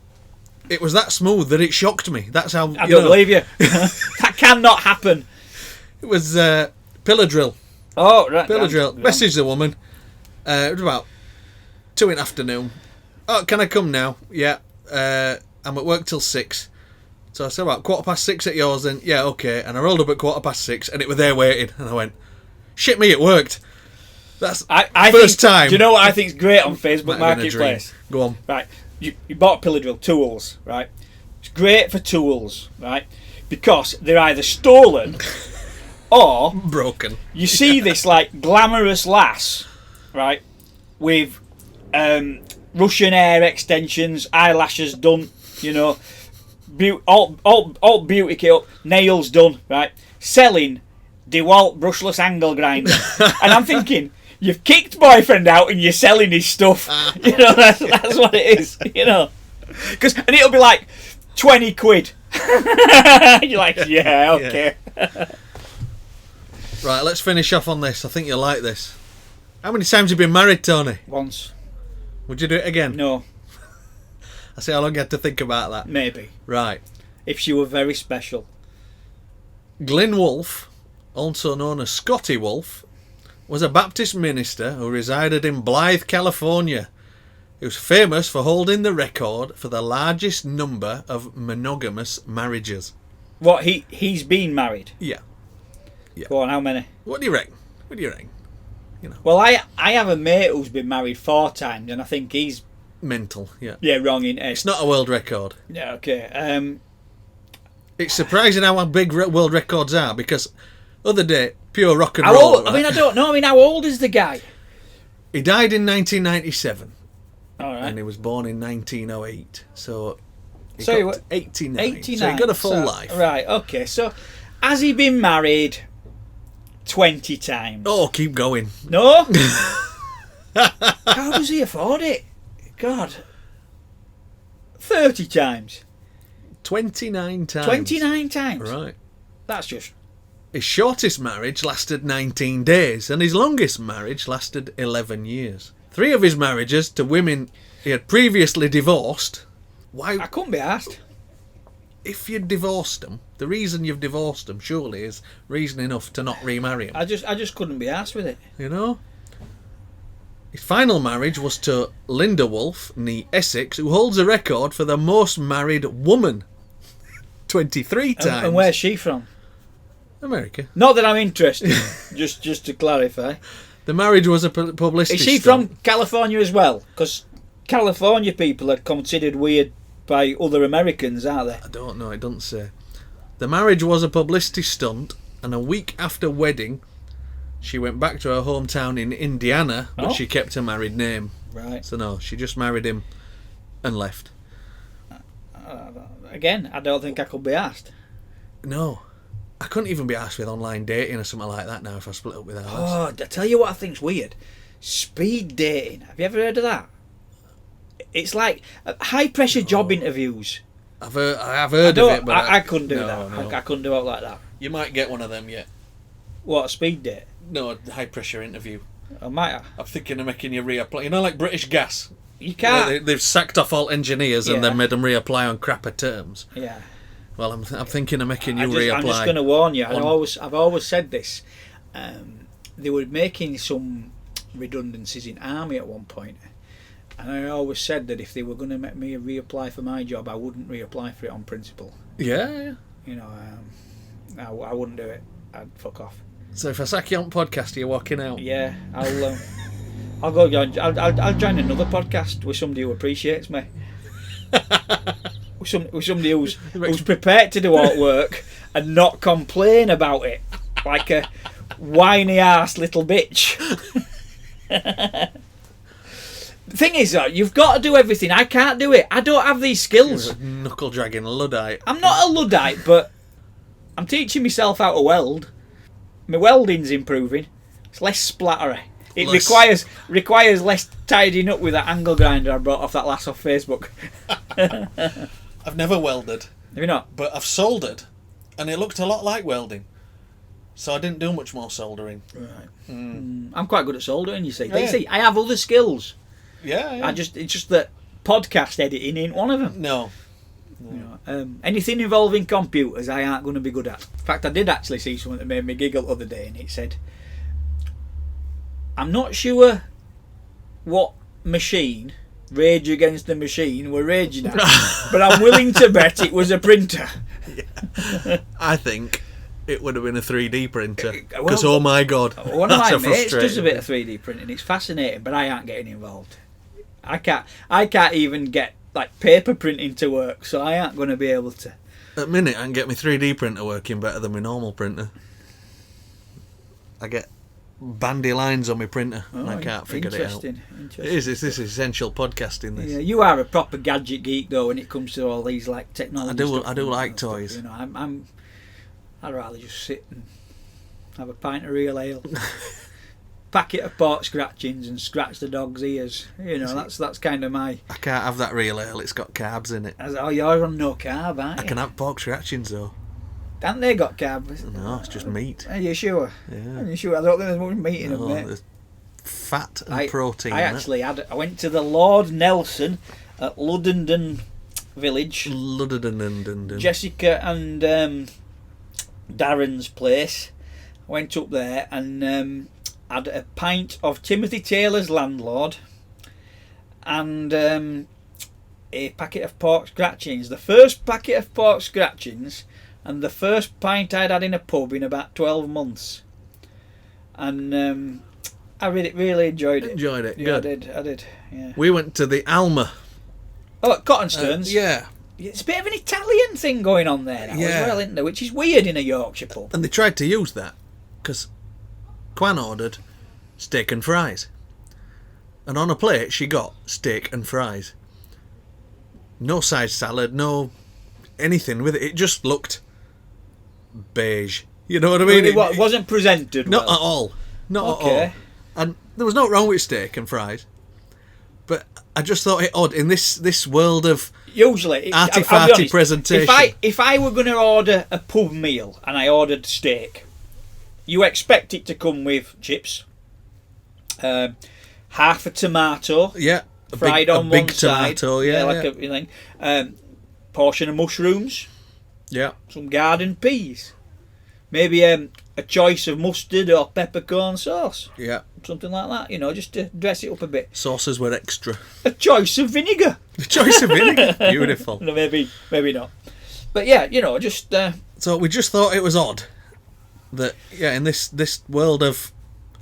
it was that smooth that it shocked me. That's how I don't believe you. That cannot happen. It was pillar drill. Oh, right. Pillar drill. Messaged the woman. It was about 2 in the afternoon. "Oh, can I come now?" "Yeah. I'm at work till 6. So I said, "About 6:15 at yours then." "Yeah, okay." And I rolled up at 6:15 and it was there waiting. And I went, "Shit me, it worked." That's I first think, time. Do you know what I think's great on Facebook Might have been a dream. Marketplace? Go on. Right, you bought a pillar drill, tools, right? It's great for tools, right? Because they're either stolen or Broken. you see this like glamorous lass, right, with Russian hair extensions, eyelashes done, you know, all beauty kit up, nails done, right, selling DeWalt brushless angle grinder. And I'm thinking, you've kicked boyfriend out and you're selling his stuff. You know, that's what it is, you know. And it'll be like 20 quid. You're like, yeah, okay. Right, let's finish off on this. I think you'll like this. How many times have you been married, Tony? Once. Would you do it again? No. I see how long you had to think about that. Maybe. Right. If she were very special. Glyn Wolfe, also known as Scotty Wolfe, was a Baptist minister who resided in Blythe, California. He was famous for holding the record for the largest number of monogamous marriages. What, he's been married? Yeah. Go on, how many? What do you reckon? You know. Well, I have a mate who's been married 4 times, and I think he's... Mental, yeah. Yeah, wrong in It's not a world record. Yeah, okay. It's surprising how big world records are, because other day, pure rock and How roll. old? I mean, I don't know. I mean, how old is the guy? He died in 1997. All right. And he was born in 1908. So he So he got wa- 89. 89. So he got a full life. Right, okay. So, has he been married 20 times? Oh, keep going. No? How does he afford it? God. 30 times. 29 times. 29 times. Right. That's just... His shortest marriage lasted 19 days, and his longest marriage lasted 11 years. 3 of his marriages to women he had previously divorced. Why? I couldn't be asked. If you divorced them, the reason you've divorced them surely is reason enough to not remarry them. I just couldn't be asked with it. You know? His final marriage was to Linda Wolfe, née Essex, who holds a record for the most married woman. 23 times. And where's she from? America. Not that I'm interested. just to clarify. The marriage was a publicity Is she stunt. from California as well? Because California people are considered weird by other Americans, aren't they? I don't know, it doesn't say. The marriage was a publicity stunt, and a week after wedding, she went back to her hometown in Indiana, but Oh. she kept her married name. Right. So no, she just married him and left. Again, I don't think I could be asked. No. I couldn't even be asked with online dating or something like that now if I split up with her. Oh, I tell you what I think's weird. Speed dating. Have you ever heard of that? It's like high pressure job interviews. I have heard of it, but I couldn't do no, that. no. I couldn't do it like that. You might get one of them yet. What, a speed date? No, a high pressure interview. I might have. I'm thinking of making you reapply. You know, like British Gas. You can't. They've sacked off all engineers and Yeah. then made them reapply on crapper terms. Yeah. Well, I'm thinking of making you I'm reapply. just going to warn you. on- I've always said this. They were making some redundancies in army at one point, and I always said that if they were going to make me reapply for my job, I wouldn't reapply for it on principle. Yeah. You know, I wouldn't do it. I'd fuck off. So if I sack you on podcast, you're walking out. Yeah, I'll go join. I'll join another podcast with somebody who appreciates me. with somebody who's prepared to do all work and not complain about it like a whiny ass little bitch. The thing is, though, you've got to do everything. I can't do it. I don't have these skills. Knuckle dragging Luddite. I'm not a Luddite, but I'm teaching myself how to weld. My welding's improving. It's less splattery. It requires less tidying up with that angle grinder I brought off that lass off Facebook. I've never welded, Have you not? but I've soldered, and it looked a lot like welding. So I didn't do much more soldering. Right. I'm quite good at soldering, you see. Yeah. You see, I have other skills. Yeah. It's just that podcast editing ain't one of them. No. You know, anything involving computers, I aren't going to be good at. In fact, I did actually see something that made me giggle the other day, and it said, "I'm not sure what machine Rage Against the Machine were raging at, but I'm willing to bet it was a printer." I think it would have been a 3D printer. Well, Because, oh my God. One of my that's mates does a frustrating bit of 3D printing. It's fascinating, but I aren't getting involved. I can't even get like paper printing to work, so I aren't going to be able to. At minute, I can get my 3D printer working better than my normal printer. I get bandy lines on my printer, and I can't figure it out. Interesting. It is. This is essential podcasting. This. Yeah, you are a proper gadget geek, though, when it comes to all these like technology. Stuff I do and like stuff, toys. You know, I'd rather just sit and have a pint of real ale, packet of pork scratchings, and scratch the dog's ears. You know, that's kind of my. I can't have that real ale. It's got carbs in it. Oh, you're on no carb, aren't you? I can have pork scratchings though. Haven't they got carbs? No, it's just meat. Are you sure? Yeah. Are you sure? I don't think there's much meat in them, mate. There's fat and protein. I in it. actually I went to the Lord Nelson at Luddenden Village. Luddenden. Jessica and Darren's place. I went up there and had a pint of Timothy Taylor's Landlord and a packet of pork scratchings. The first packet of pork scratchings and the first pint I'd had in a pub in about 12 months. And I really enjoyed it. Enjoyed it, Yeah, good. I did, yeah. We went to the Alma. Oh, at Cottonstones? Yeah. It's a bit of an Italian thing going on there now as well, isn't there? Which is weird in a Yorkshire pub. And they tried to use that because Quan ordered steak and fries. And on a plate she got steak and fries. No side salad, no anything with it. It just looked beige. You know what I mean? It wasn't presented Not well. at all. Not Okay. at all. And there was no wrong with steak and fries. But I just thought it odd in this world of Usually, I'll be arty-farty honest, presentation. If I were going to order a pub meal and I ordered steak, you expect it to come with chips, half a tomato, Yeah. fried a on big one side, tomato, yeah. like a thing, portion of mushrooms, yeah. some garden peas, maybe a choice of mustard or peppercorn sauce, Yeah. something like that. You know, just to dress it up a bit. Sauces were extra. A choice of vinegar. The choice of vinegar. Beautiful. No, maybe not. But yeah, you know, just. So we just thought it was odd that, yeah, in this world of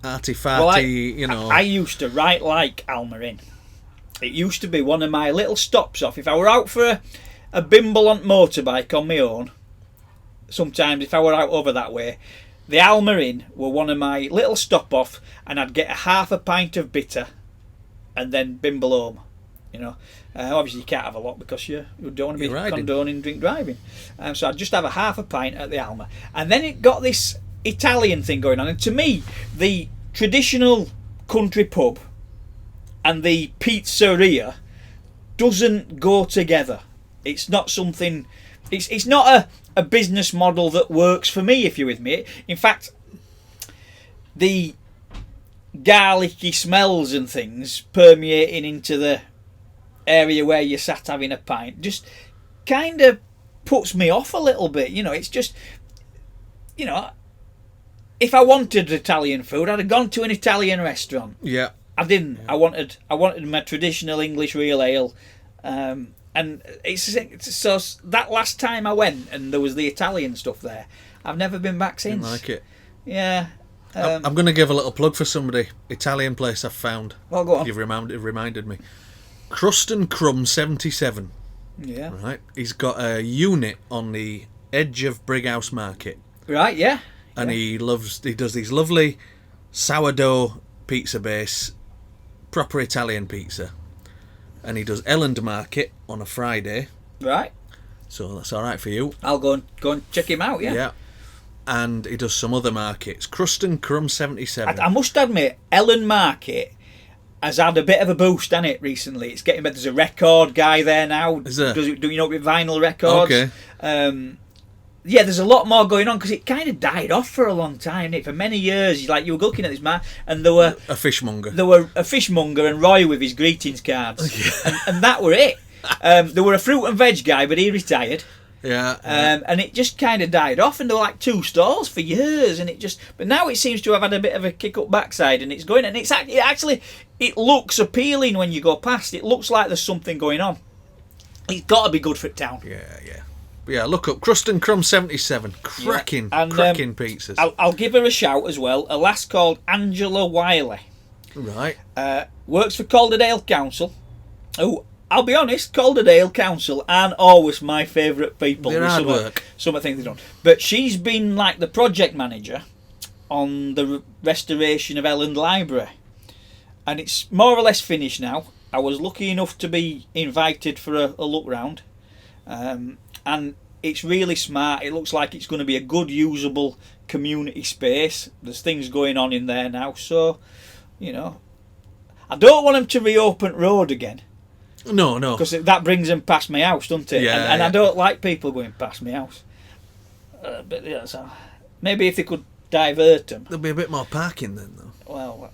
arty-farty, you know. I used to write like Alma Inn. It used to be one of my little stops off. If I were out for a bimble on motorbike on my own, sometimes if I were out over that way, the Alma Inn were one of my little stop off, and I'd get a half a pint of bitter and then bimble home. You know, obviously you can't have a lot because you don't want to be condoning drink driving. So I'd just have a half a pint at the Alma, and then it got this Italian thing going on. And to me, the traditional country pub and the pizzeria doesn't go together. It's not something. It's not a business model that works for me. If you're with me, in fact, the garlicky smells and things permeating into the area where you sat having a pint just kind of puts me off a little bit. You know, it's just, you know, if I wanted Italian food, I'd have gone to an Italian restaurant. Yeah. I didn't. Yeah. I wanted my traditional English real ale, and it's so that last time I went and there was the Italian stuff there. I've never been back since. Didn't like it. Yeah. I'm going to give a little plug for somebody. Italian place I've found. Well, go on. You've reminded me. Crust and Crumb 77. Yeah. Right. He's got a unit on the edge of Brighouse Market. Right. Yeah. And he does these lovely sourdough pizza base, proper Italian pizza. And he does Elland Market on a Friday. Right. So that's all right for you. I'll go and check him out. Yeah. Yeah. And he does some other markets. Crust and Crumb 77. I must admit, Elland Market has had a bit of a boost, hasn't it, recently? It's getting better. There's a record guy there now. Is there? Do you know with vinyl records? Okay. Yeah, there's a lot more going on because it kind of died off for a long time. For many years, like you were looking at this man, and there were a fishmonger. There were a fishmonger and Roy with his greetings cards, and that were it. There were a fruit and veg guy, but he retired. Yeah. And it just kind of died off, and there were like 2 stalls for years, and but now it seems to have had a bit of a kick up backside, and it's going, and it looks appealing when you go past. It looks like there's something going on. It's got to be good for town. Yeah, look up Crust and Crumb 77. Cracking pizzas. I'll give her a shout as well. A lass called Angela Wiley. Right. Works for Calderdale Council. Oh, I'll be honest, Calderdale Council aren't always my favourite people. They're hard work. Some of the things they've done. But she's been like the project manager on the restoration of Elland Library. And it's more or less finished now. I was lucky enough to be invited for a look round. And it's really smart. It looks like it's going to be a good, usable community space. There's things going on in there now. So, you know, I don't want them to reopen road again. No. Because that brings them past my house, doesn't it? Yeah, and I don't like people going past my house. But yeah, so maybe if they could divert them. There'll be a bit more parking then, though. Well,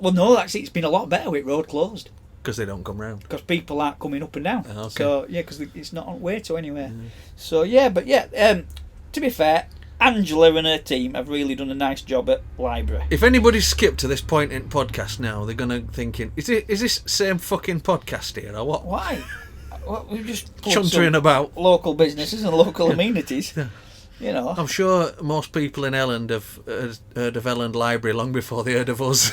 well, no, actually, it's been a lot better with road closed. Because they don't come round. Because people aren't coming up and down. Oh, okay. So, yeah, because it's not on way to anywhere. So, yeah, but yeah, to be fair, Angela and her team have really done a nice job at library. If anybody's skipped to this point in podcast now, they're gonna thinking, is this same fucking podcast here or what? Why? Well, we just put Chuntering some about. local businesses and local amenities. Yeah. You know. I'm sure most people in Elland have heard of Elland Library long before they heard of us.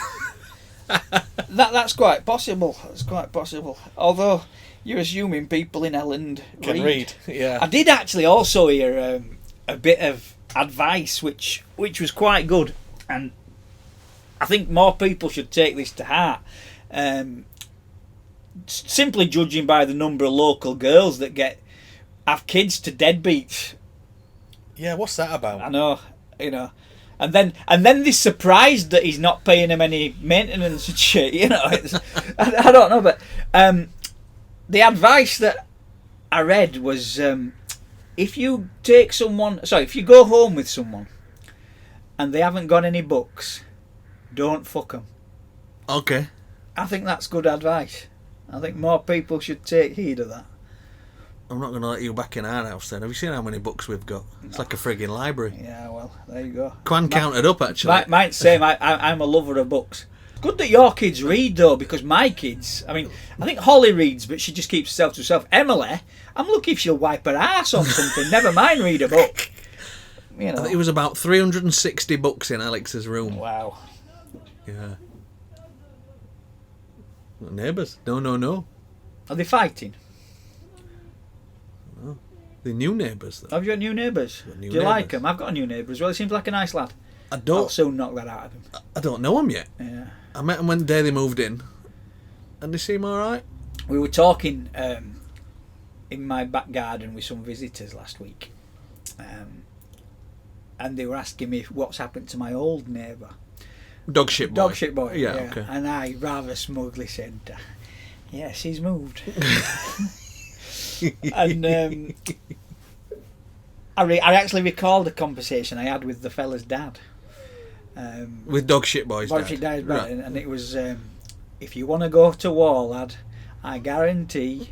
That's quite possible. That's quite possible. Although you're assuming people in Elland Can read. Yeah. I did actually also hear a bit of advice which was quite good, and I think more people should take this to heart. Simply judging by the number of local girls that have kids to deadbeats. Yeah, what's that about? I know, you know. And then they're surprised that he's not paying them any maintenance and shit, you know. I don't know, but the advice that I read was if you go home with someone and they haven't got any books, don't fuck them. Okay. I think that's good advice. I think more people should take heed of that. I'm not going to let you back in our house then. Have you seen how many books we've got? It's like a frigging library. Yeah, well, there you go. Quan counted up, actually. Mine's same. I'm a lover of books. Good that your kids read, though, because my kids... I mean, I think Holly reads, but she just keeps herself to herself. Emily, I'm lucky if she'll wipe her ass on something. Never mind read a book. You know. I think it was about 360 books in Alex's room. Wow. Yeah. Neighbours? No. Are they fighting? The new neighbours, though. Have you got new neighbours? Got new Do you like neighbours. him? I've got a new neighbour as well. He seems like a nice lad. I I'll soon knock that out of him. don't know him yet. Yeah. I met him when the day they moved in, and they seem alright. We were talking in my back garden with some visitors last week, and they were asking me what's happened to my old neighbour. Dog shit boy. Yeah, okay. And I rather smugly said, yes, he's moved. And I actually recalled a conversation I had with the fella's dad. With Dog Shit Boy's Dog dad. Shit Boy's dad, Right. and it was, if you want to go to war, lad, I guarantee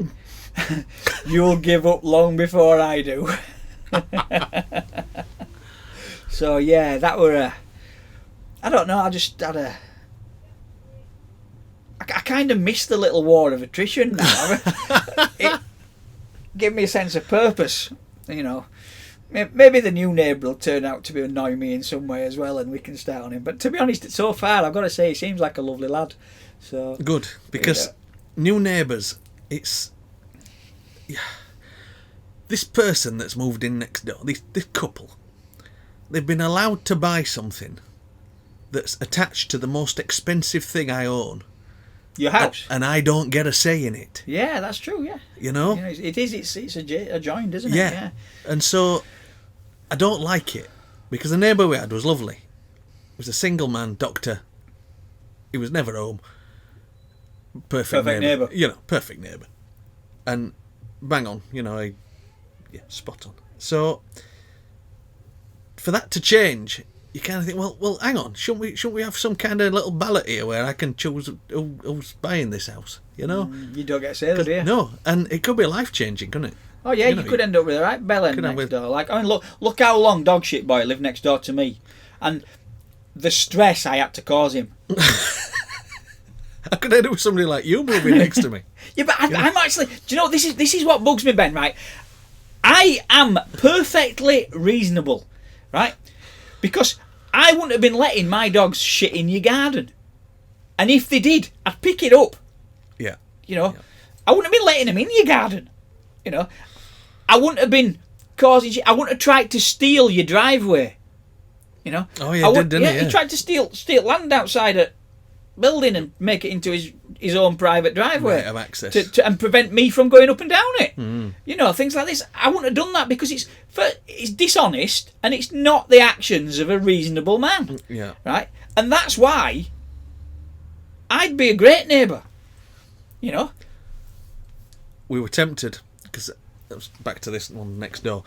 you'll give up long before I do. So yeah, that were I don't know, I just had I kind of missed the little war of attrition now. It gave me a sense of purpose, you know. Maybe the new neighbour will turn out to be annoy me in some way as well, and we can start on him. But to be honest, so far, I've got to say, he seems like a lovely lad. So Good, because new neighbours, it's... Yeah. This person that's moved in next door, this couple, they've been allowed to buy something that's attached to the most expensive thing I own. Your house? And I don't get a say in it. Yeah, that's true, yeah. You know? Yeah, it is, it's a joint, isn't it? Yeah. Yeah. And so, I don't like it. Because the neighbour we had was lovely. He was a single man, doctor. He was never home. Perfect neighbour. You know, perfect neighbour. And bang on, you know, yeah, spot on. So, for that to change, you kind of think, well, hang on, shouldn't we have some kind of little ballot here where I can choose who's buying this house, you know? You don't get a say, do you? No, and it could be life-changing, couldn't it? Oh yeah, you could end up with a right bellend next door. Like, I mean, look how long Dog Shit Boy lived next door to me, and the stress I had to cause him. How could I do with somebody like you moving next to me? Yeah, but I'm actually. Do you know this is what bugs me, Ben? Right, I am perfectly reasonable, right? Because I wouldn't have been letting my dogs shit in your garden, and if they did, I'd pick it up. Yeah. You know, I wouldn't have been letting them in your garden. You know, I wouldn't have been causing shit. I wouldn't have tried to steal your driveway. You know. Oh yeah, didn't he? Yeah. He tried to steal land outside a building and make it into his own private driveway. Right, of access. And prevent me from going up and down it. You know, things like this. I wouldn't have done that because it's dishonest and it's not the actions of a reasonable man. Yeah. Right? And that's why I'd be a great neighbour. You know? We were tempted, because back to this one next door.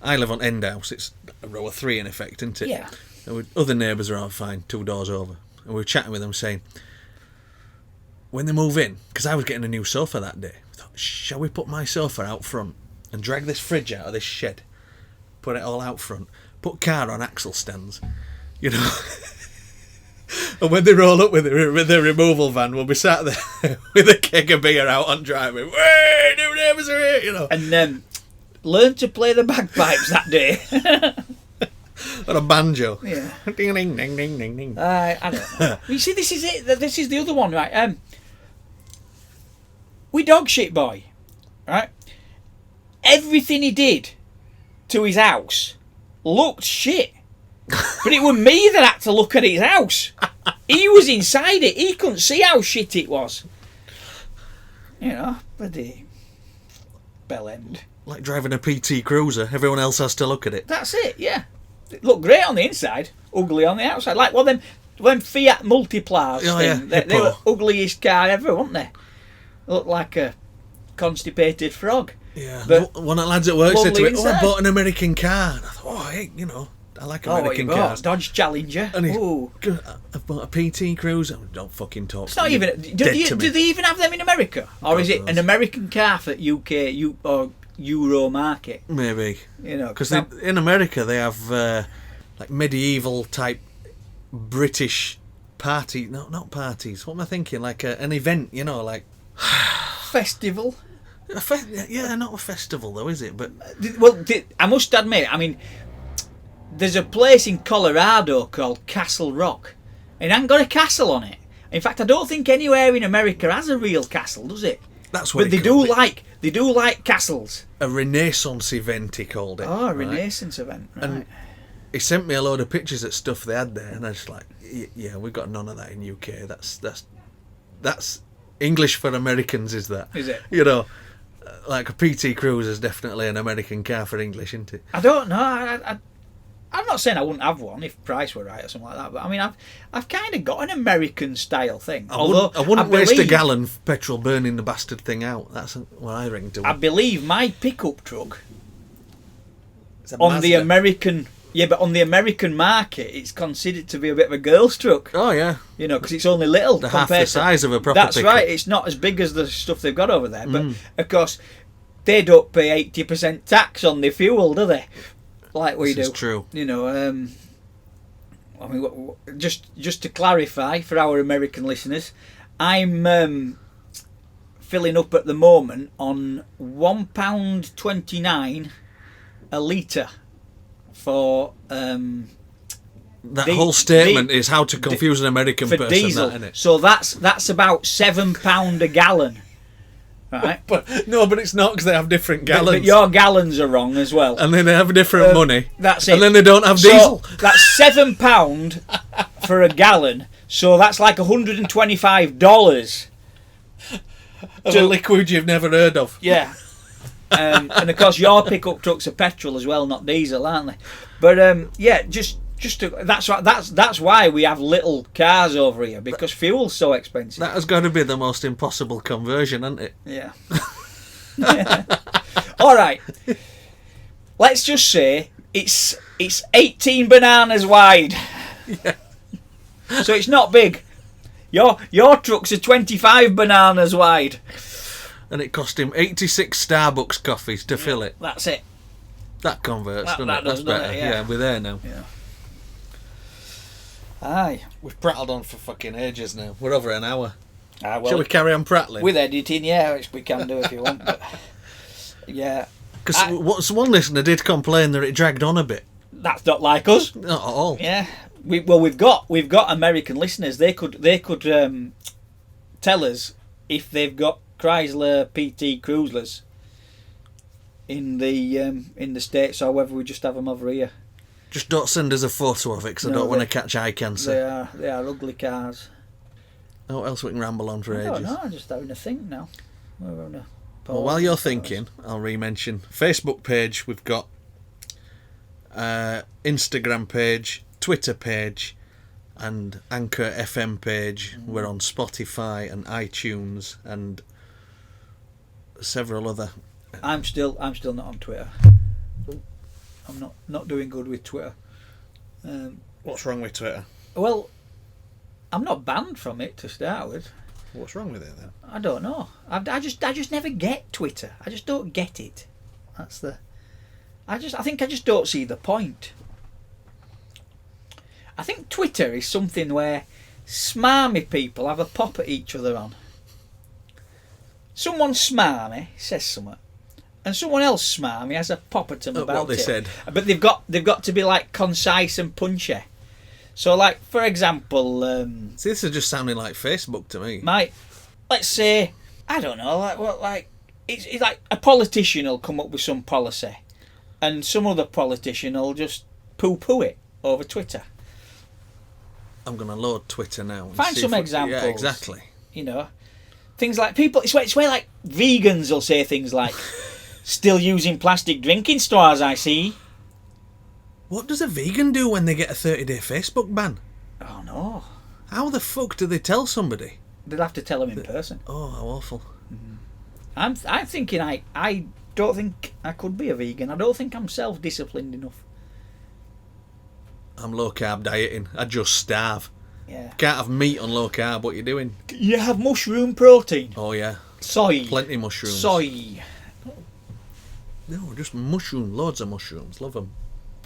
I live on End House. It's a row of 3 in effect, isn't it? Yeah. And other neighbours are all fine, 2 doors over. And we were chatting with them saying, when they move in, because I was getting a new sofa that day, I thought, shall we put my sofa out front and drag this fridge out of this shed, put it all out front, put car on axle stands, you know. And when they roll up with the removal van, we'll be sat there with a keg of beer out on driveway. Way, new neighbours are here, you know. And learn to play the bagpipes that day. Or a banjo. Yeah. Ding, ding, ding, ding, ding, ding. I don't know. You see, this is it. This is the other one, right? We dog shit boy, right? Everything he did to his house looked shit. But it was me that had to look at his house. He was inside it. He couldn't see how shit it was. You know, bloody bell end. Like driving a PT Cruiser. Everyone else has to look at it. That's it, yeah. It looked great on the inside, ugly on the outside. Like them Fiat Multiplars thing. Yeah. They were ugliest car ever, weren't they? Looked like a constipated frog. Yeah. But one of the lads at work said to me, inside. I bought an American car. And I thought, hey, you know, I like American cars. Dodge Challenger. And Ooh. I've bought a PT Cruiser. Don't fucking talk. It's not even. Do they even have them in America, or is it an American car for UK or Euro market? Maybe. You know, because in America they have like medieval type British party. No, not parties. What am I thinking? Like an event. You know, like festival. Yeah, not a festival though, is it? But I must admit, I mean, there's a place in Colorado called Castle Rock. It ain't got a castle on it. In fact, I don't think anywhere in America has a real castle, does it? That's what. But they do like castles. A Renaissance event, he called it. Oh, a Renaissance event. Right. And he sent me a load of pictures of stuff they had there, and I was just like, yeah, we've got none of that in UK. That's English for Americans, is that? Is it? You know, like a PT Cruiser is definitely an American car for English, isn't it? I don't know. I'm not saying I wouldn't have one if price were right or something like that, but I mean, I've kind of got an American style thing. I wouldn't waste a gallon of petrol burning the bastard thing out. That's what I ring to. I believe my pickup truck on the American, but on the American market, it's considered to be a bit of a girl's truck. Oh yeah, you know, because it's only little. Half the size of a proper. That's pickup. right. It's not as big as the stuff they've got over there, but of course, they don't pay 80% tax on the fuel, do they? Like we do. This is true. You know, I mean, just to clarify for our American listeners, I'm filling up at the moment on £1.29 a litre for that whole statement is how to confuse an American for person. Diesel. That, isn't it? So that's about £7 a gallon. Right. But it's not, because they have different gallons. But your gallons are wrong as well. And then they have different money. That's it. And then they don't have diesel. That's £7 for a gallon. So that's like $125 of a liquid you've never heard of. Yeah. And of course your pickup trucks are petrol as well, not diesel, aren't they? But that's why we have little cars over here, because fuel's so expensive. That has got to be the most impossible conversion, hasn't it? Yeah. All right. Let's just say it's 18 bananas wide. Yeah. So it's not big. Your trucks are 25 bananas wide. And it cost him 86 Starbucks coffees to fill it. That's it. That converts, doesn't that it? That's does, better. it, yeah. We're there now. Yeah. Aye. We've prattled on for fucking ages now. We're over an hour. Well, shall we carry on prattling? With editing, yeah, which we can do if you want. But yeah. Because one listener did complain that it dragged on a bit. That's not like us. Not at all. Yeah. We've got American listeners. They could tell us if they've got Chrysler PT Cruisers in the States, or whether we just have them over here. Just don't send us a photo of it, because I don't want to catch eye cancer. They are ugly cars. What else we can ramble on for ages? I don't know, I'm just having a think now. Well, while you're thinking, I'll re-mention Facebook page. We've got Instagram page, Twitter page, and Anchor FM page. We're on Spotify and iTunes and several other. I'm still not on Twitter. I'm not doing good with Twitter. What's wrong with Twitter? Well, I'm not banned from it to start with. What's wrong with it then? I don't know. I just never get Twitter. I just don't get it. That's the. I think I just don't see the point. I think Twitter is something where smarmy people have a pop at each other on. Someone smarmy says something, and someone else smarmy has a pop at them about what they it. said. But they've got to be like concise and punchy. So, like, for example, See, this is just sounding like Facebook to me. Let's say, I don't know, it's like a politician will come up with some policy, and some other politician will just poo-poo it over Twitter. I'm going to load Twitter now. And Find see some if examples. Yeah, exactly. You know, things like people. It's where like vegans will say things like, "Still using plastic drinking straws, I see." What does a vegan do when they get a 30-day Facebook ban? Oh no! How the fuck do they tell somebody? They'll have to tell them in person. Oh, how awful. I'm thinking I don't think I could be a vegan. I don't think I'm self-disciplined enough. I'm low-carb dieting. I just starve. Yeah. Can't have meat on low-carb. What you doing? You have mushroom protein. Oh, yeah. Soy. Plenty mushrooms. Soy. No, just mushroom. Loads of mushrooms. Love them.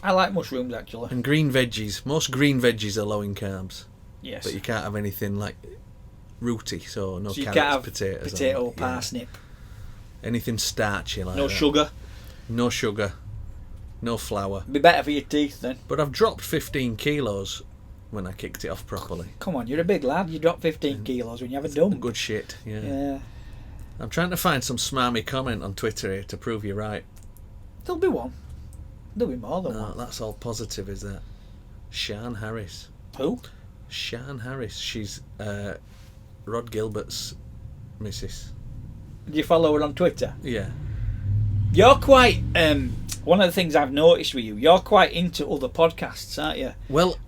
I like mushrooms actually. And green veggies. Most green veggies are low in carbs. Yes. But you can't have anything like rooty, so no So you carrots, can't have potatoes. potato, or, parsnip. Anything starchy like No that. sugar. No sugar. No flour. Be better for your teeth then. But I've dropped 15 kilos when I kicked it off properly. Come on, you're a big lad. You drop 15 kilos when you have a dump. Good shit, yeah. Yeah. I'm trying to find some smarmy comment on Twitter here to prove you're right. There'll be one. There'll be more than No, one. that's all positive, is that? Shan Harris. Who? Shan Harris. She's Rod Gilbert's missus. Do you follow her on Twitter? Yeah. You're quite... one of the things I've noticed with you, you're quite into other podcasts, aren't you? Well,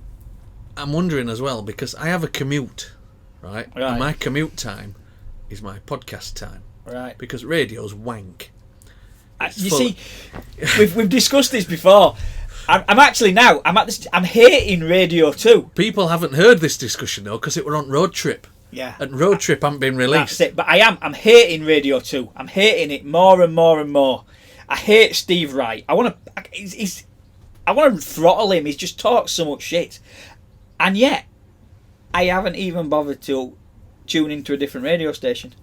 I'm wondering as well, because I have a commute, right? Right. And my commute time is my podcast time. Right. Because radio's wank. You see, we've discussed this before. I'm actually now, I'm hating Radio 2. People haven't heard this discussion, though, because it were on Road Trip. Yeah. And Road Trip haven't been released. That's it. But I'm hating Radio 2. I'm hating it more and more and more. I hate Steve Wright. I want to throttle him. He's just talks so much shit. And yet, I haven't even bothered to tune into a different radio station.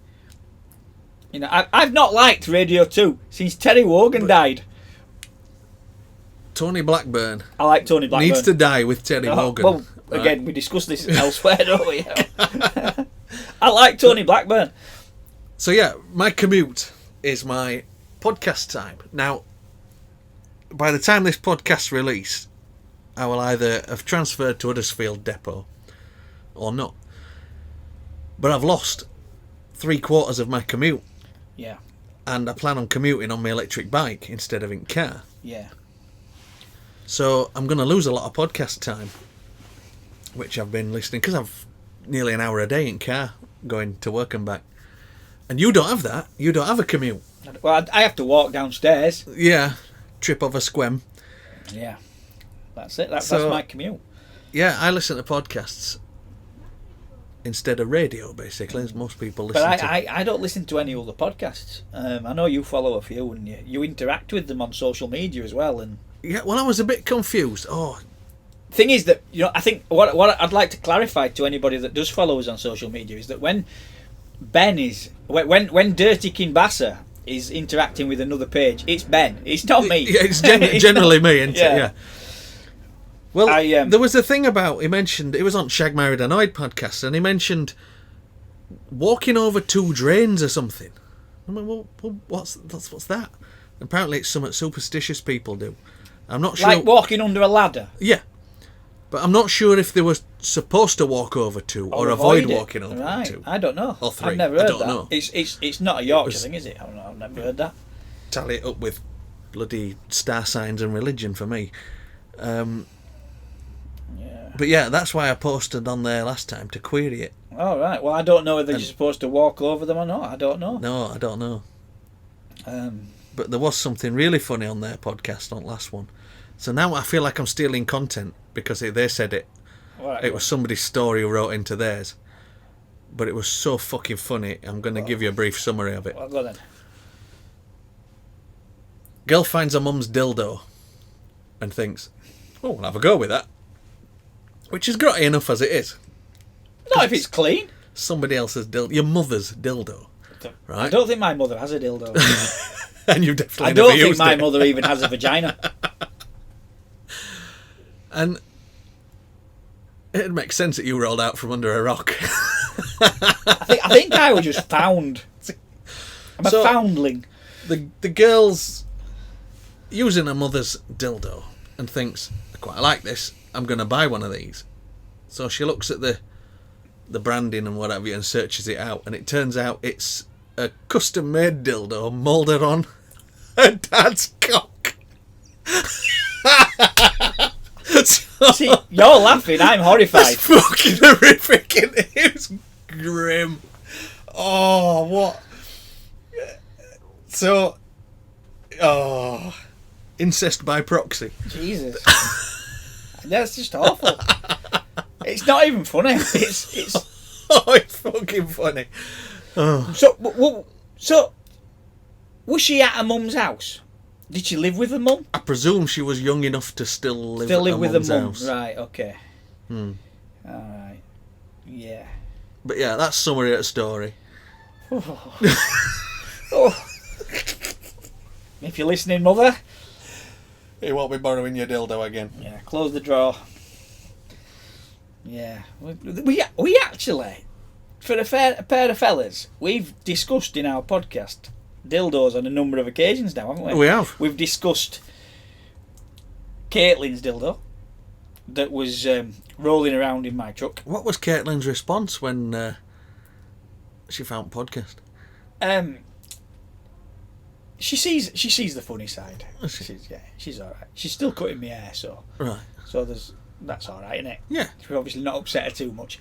You know, I've not liked Radio 2 since Terry Wogan died. Tony Blackburn I like Tony Blackburn. needs to die with Terry Wogan. Well, right? again, we discussed this elsewhere, don't we? I like Tony Blackburn. So yeah, my commute is my podcast time. Now, by the time this podcast's released, I will either have transferred to Huddersfield Depot or not. But I've lost 3/4 of my commute. Yeah. And I plan on commuting on my electric bike instead of in car. Yeah. So I'm going to lose a lot of podcast time, which I've been listening, because I've nearly an hour a day in car going to work and back. And you don't have that. You don't have a commute. Well, I have to walk downstairs. Yeah, trip over Squem. Yeah. That's it. That's So- my commute. Yeah, I listen to podcasts instead of radio, basically, as most people listen But to. I don't listen to any other podcasts. I know you follow a few and you interact with them on social media as well. And Yeah, well, I was a bit confused. thing is that, you know, I think what I'd like to clarify to anybody that does follow us on social media is that when Ben is when Dirty Kinbasa is interacting with another page, it's Ben. It's not me. Yeah, it's generally me, isn't it? Yeah. Well, there was a thing about, he mentioned, it was on Shag Married Annoyed podcast, and he mentioned walking over 2 drains or something. I mean, well, what's that? Apparently it's something superstitious people do. I'm not sure. Like walking under a ladder. Yeah. But I'm not sure if they were supposed to walk over 2 or avoid walking over right. 2. I don't know. Or 3. I've never heard I don't that. know. It's not a Yorkshire thing, is it? I've never heard that. Tally it up with bloody star signs and religion for me. Yeah. But yeah, that's why I posted on there last time to query it. All right. Well, I don't know whether you're supposed to walk over them or not. I don't know. No, I don't know. Um, But there was something really funny on their podcast on the last one. So now I feel like I'm stealing content because they said it. all right, It was somebody's story who wrote into theirs. but it was so fucking funny. I'm going to give you a brief summary of it. Well, go then. Girl finds her mum's dildo and thinks, oh, I'll have a go with that. Which is grotty enough as it is. Not if it's clean. Somebody else's dildo. Your mother's dildo. Right? I don't think my mother has a dildo. And you've definitely I don't never think used my it. mother even has a vagina. And it makes sense that you rolled out from under a rock. I think I was just found. I'm a foundling. The girl's using her mother's dildo and thinks, I quite like this, I'm going to buy one of these. So she looks at the branding and whatever and searches it out, and it turns out it's a custom-made dildo moulded on her dad's cock. See, you're laughing, I'm horrified. It's fucking horrific, and it was grim. Oh, what? So, incest by proxy. Jesus. That's just awful. It's not even funny. It's Oh, it's fucking funny. Oh. So, was she at her mum's house? Did she live with her mum? I presume she was young enough to still live at with her mum's her mum. house. Right, okay. Alright. Yeah. But yeah, that's summary of the story. Oh. If you're listening, mother. He won't be borrowing your dildo again. Yeah, close the drawer. Yeah. We actually, for a pair of fellas, we've discussed in our podcast dildos on a number of occasions now, haven't we? We have. We've discussed Caitlin's dildo that was rolling around in my truck. What was Caitlin's response when she found podcast? She sees the funny side. Does she? She's all right. She's still cutting my hair, so that's all right, isn't it? Yeah. She's obviously not upset her too much.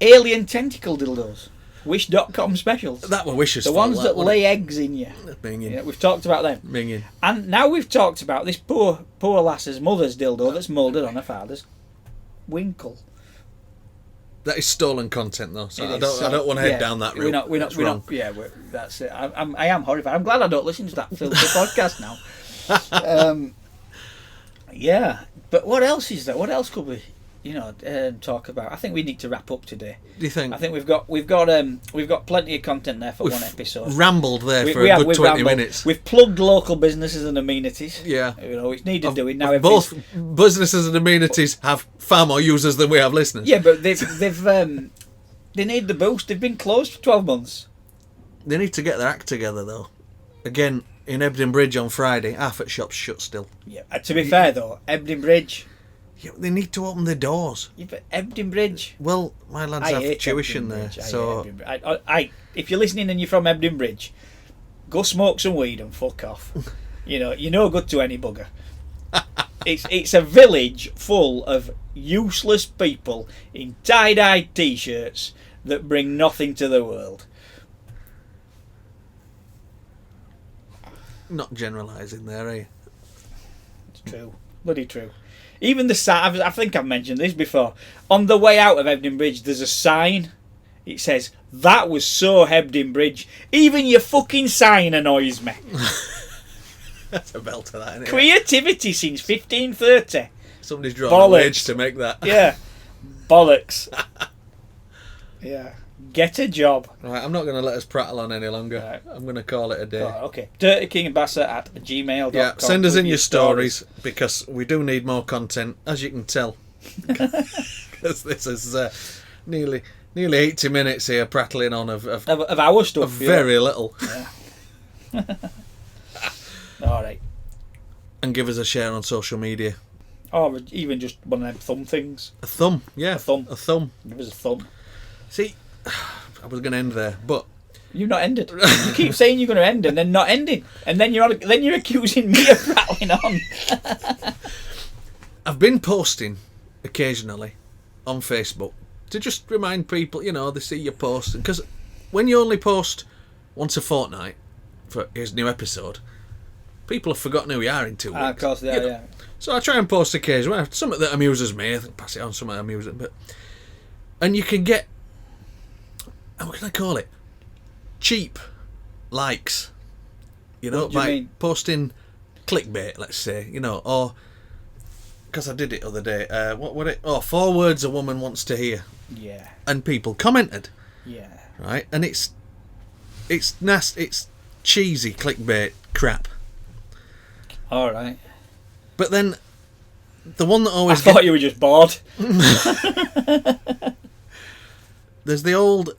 Alien tentacle dildos. Wish.com specials. That were Wish's The fault, ones that lay eggs in you. Minging. Yeah, we've talked about them. Minging. And now we've talked about this poor lass's mother's dildo that's moulded on her father's winkle. That is stolen content, though. So I It is, don't want to head down that route. We're not. Yeah, that's it. I am horrified. I'm glad I don't listen to that filthy podcast now. Yeah, but what else is there? What else could we, talk about? I think we need to wrap up today. Do you think? I think we've got plenty of content there for one episode. Rambled there for a good 20 minutes. We've plugged local businesses and amenities. Yeah, it's needed doing now. Both businesses and amenities have far more users than we have listeners. Yeah, but they've they need the boost. They've been closed for 12 months. They need to get their act together, though. Again, in Ebden Bridge on Friday, half at shops shut still. Yeah. To be fair though, Ebden Bridge. Yeah, they need to open the doors. Yeah, but Ebden Bridge. Well, my lads have tuition there, so if you're listening and you're from Ebden Bridge, go smoke some weed and fuck off. You're no good to any bugger. It's a village full of useless people in tie-dye t-shirts that bring nothing to the world. Not generalising there, are you? It's true. Bloody true. Even the sign, I think I've mentioned this before. On the way out of Hebden Bridge, there's a sign. It says, "That was so Hebden Bridge." Even your fucking sign annoys me. That's a belter, that, isn't it? Creativity since 1530. Somebody's drawn a wage to make that. Yeah. Bollocks. Yeah. Get a job. Right, I'm not going to let us prattle on any longer. Right. I'm going to call it a day. Oh, okay. dirtykingandbasser@gmail.com. Yeah, send us in your stories because we do need more content, as you can tell. Because this is nearly 80 minutes here prattling on of our stuff. Of very little. Yeah. All right. And give us a share on social media. Or even just one of them thumb things. A thumb, yeah. A thumb. Give us a thumb. See, I was going to end there, but you've not ended. You keep saying you're going to end and then not ending, and then you're accusing me of prattling on. I've been posting occasionally on Facebook to just remind people, they see your post, because when you only post once a fortnight for here's a new episode, people have forgotten who we are in 2 weeks. Of course they are, yeah. So I try and post occasionally. Something that amuses me, I think pass it on, something that amuses me. And you can get what can I call it? Cheap likes. You know, What do you by mean? posting clickbait, let's say, you know, or because I did it the other day. What would it? Oh, 4 words a woman wants to hear, Yeah. and people commented, Yeah. right? And it's nasty, it's cheesy clickbait crap. All right. But then the one that I always thought you were just bored. there's the old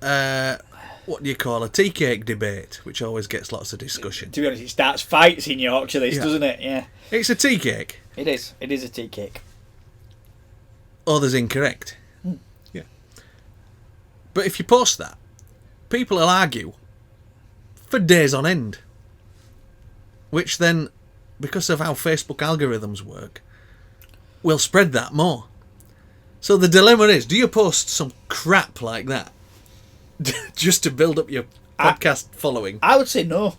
what do you call a tea cake debate, which always gets lots of discussion. To be honest, it starts fights in Yorkshire, this, Yeah. doesn't it? Yeah. It's a tea cake. It is. It is a tea cake. Others incorrect. Yeah. But if you post that, people will argue for days on end. Which then, because of how Facebook algorithms work, will spread that more. So the dilemma is, do you post some crap like that just to build up your podcast following? I would say no.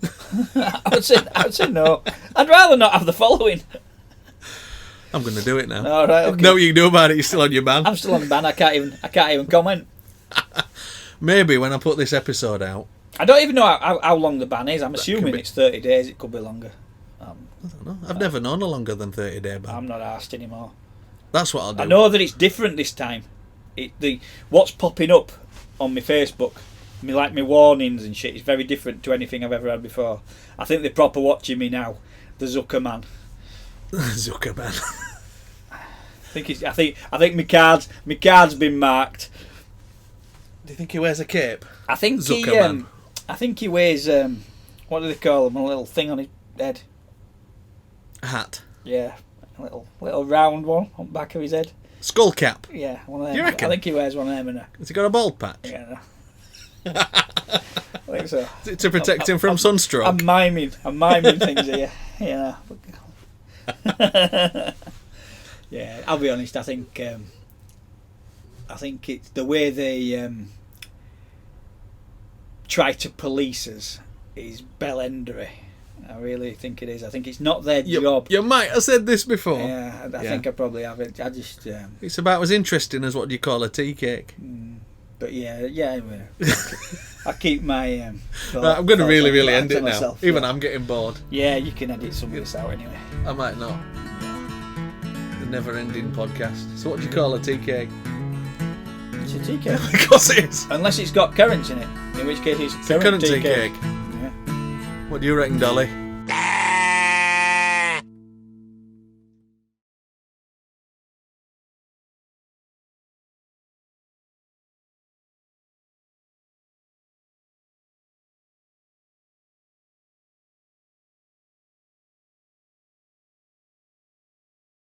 I would say no. I'd rather not have the following. I'm going to do it now. All right. Okay. No, you can do about it. You're still on your ban. I'm still on the ban. I can't even comment. Maybe when I put this episode out. I don't even know how long the ban is. I'm assuming be- it's 30 days. It could be longer. I don't know. I've never known a longer than 30-day ban. I'm not asked anymore. That's what I'll do. I know that it's different this time. What's popping up on my Facebook, my warnings and shit, is very different to anything I've ever had before. I think they're proper watching me now. The Zuckerman. Zuckerman. I think my card's been marked. Do you think he wears a cape? I think Zuckerman. I think he wears what do they call him? A little thing on his head. A hat. Yeah, a little round one on the back of his head. Skull cap. Yeah, one of them. You reckon? I think he wears one of them. In Has he got a bald patch? yeah, no. I think so. Is it to protect him from sunstroke? I'm miming things here. Yeah. Yeah, I'll be honest. I think it's the way they try to police us is bellendery. I really think it is. I think it's not their job. You might have said this before. Yeah, I think I probably have it. I just. It's about as interesting as what do you call a tea cake. But yeah. I keep my. Right, I'm going to really, really end it now. myself, Even yeah. I'm getting bored. Yeah, you can edit some of this out anyway. I might not. The never-ending podcast. So what do you call a tea cake? It's a tea cake. Of course it is. Unless it's got currants in it, in which case it's currant Current tea cake. Yeah. What do you reckon, Dolly?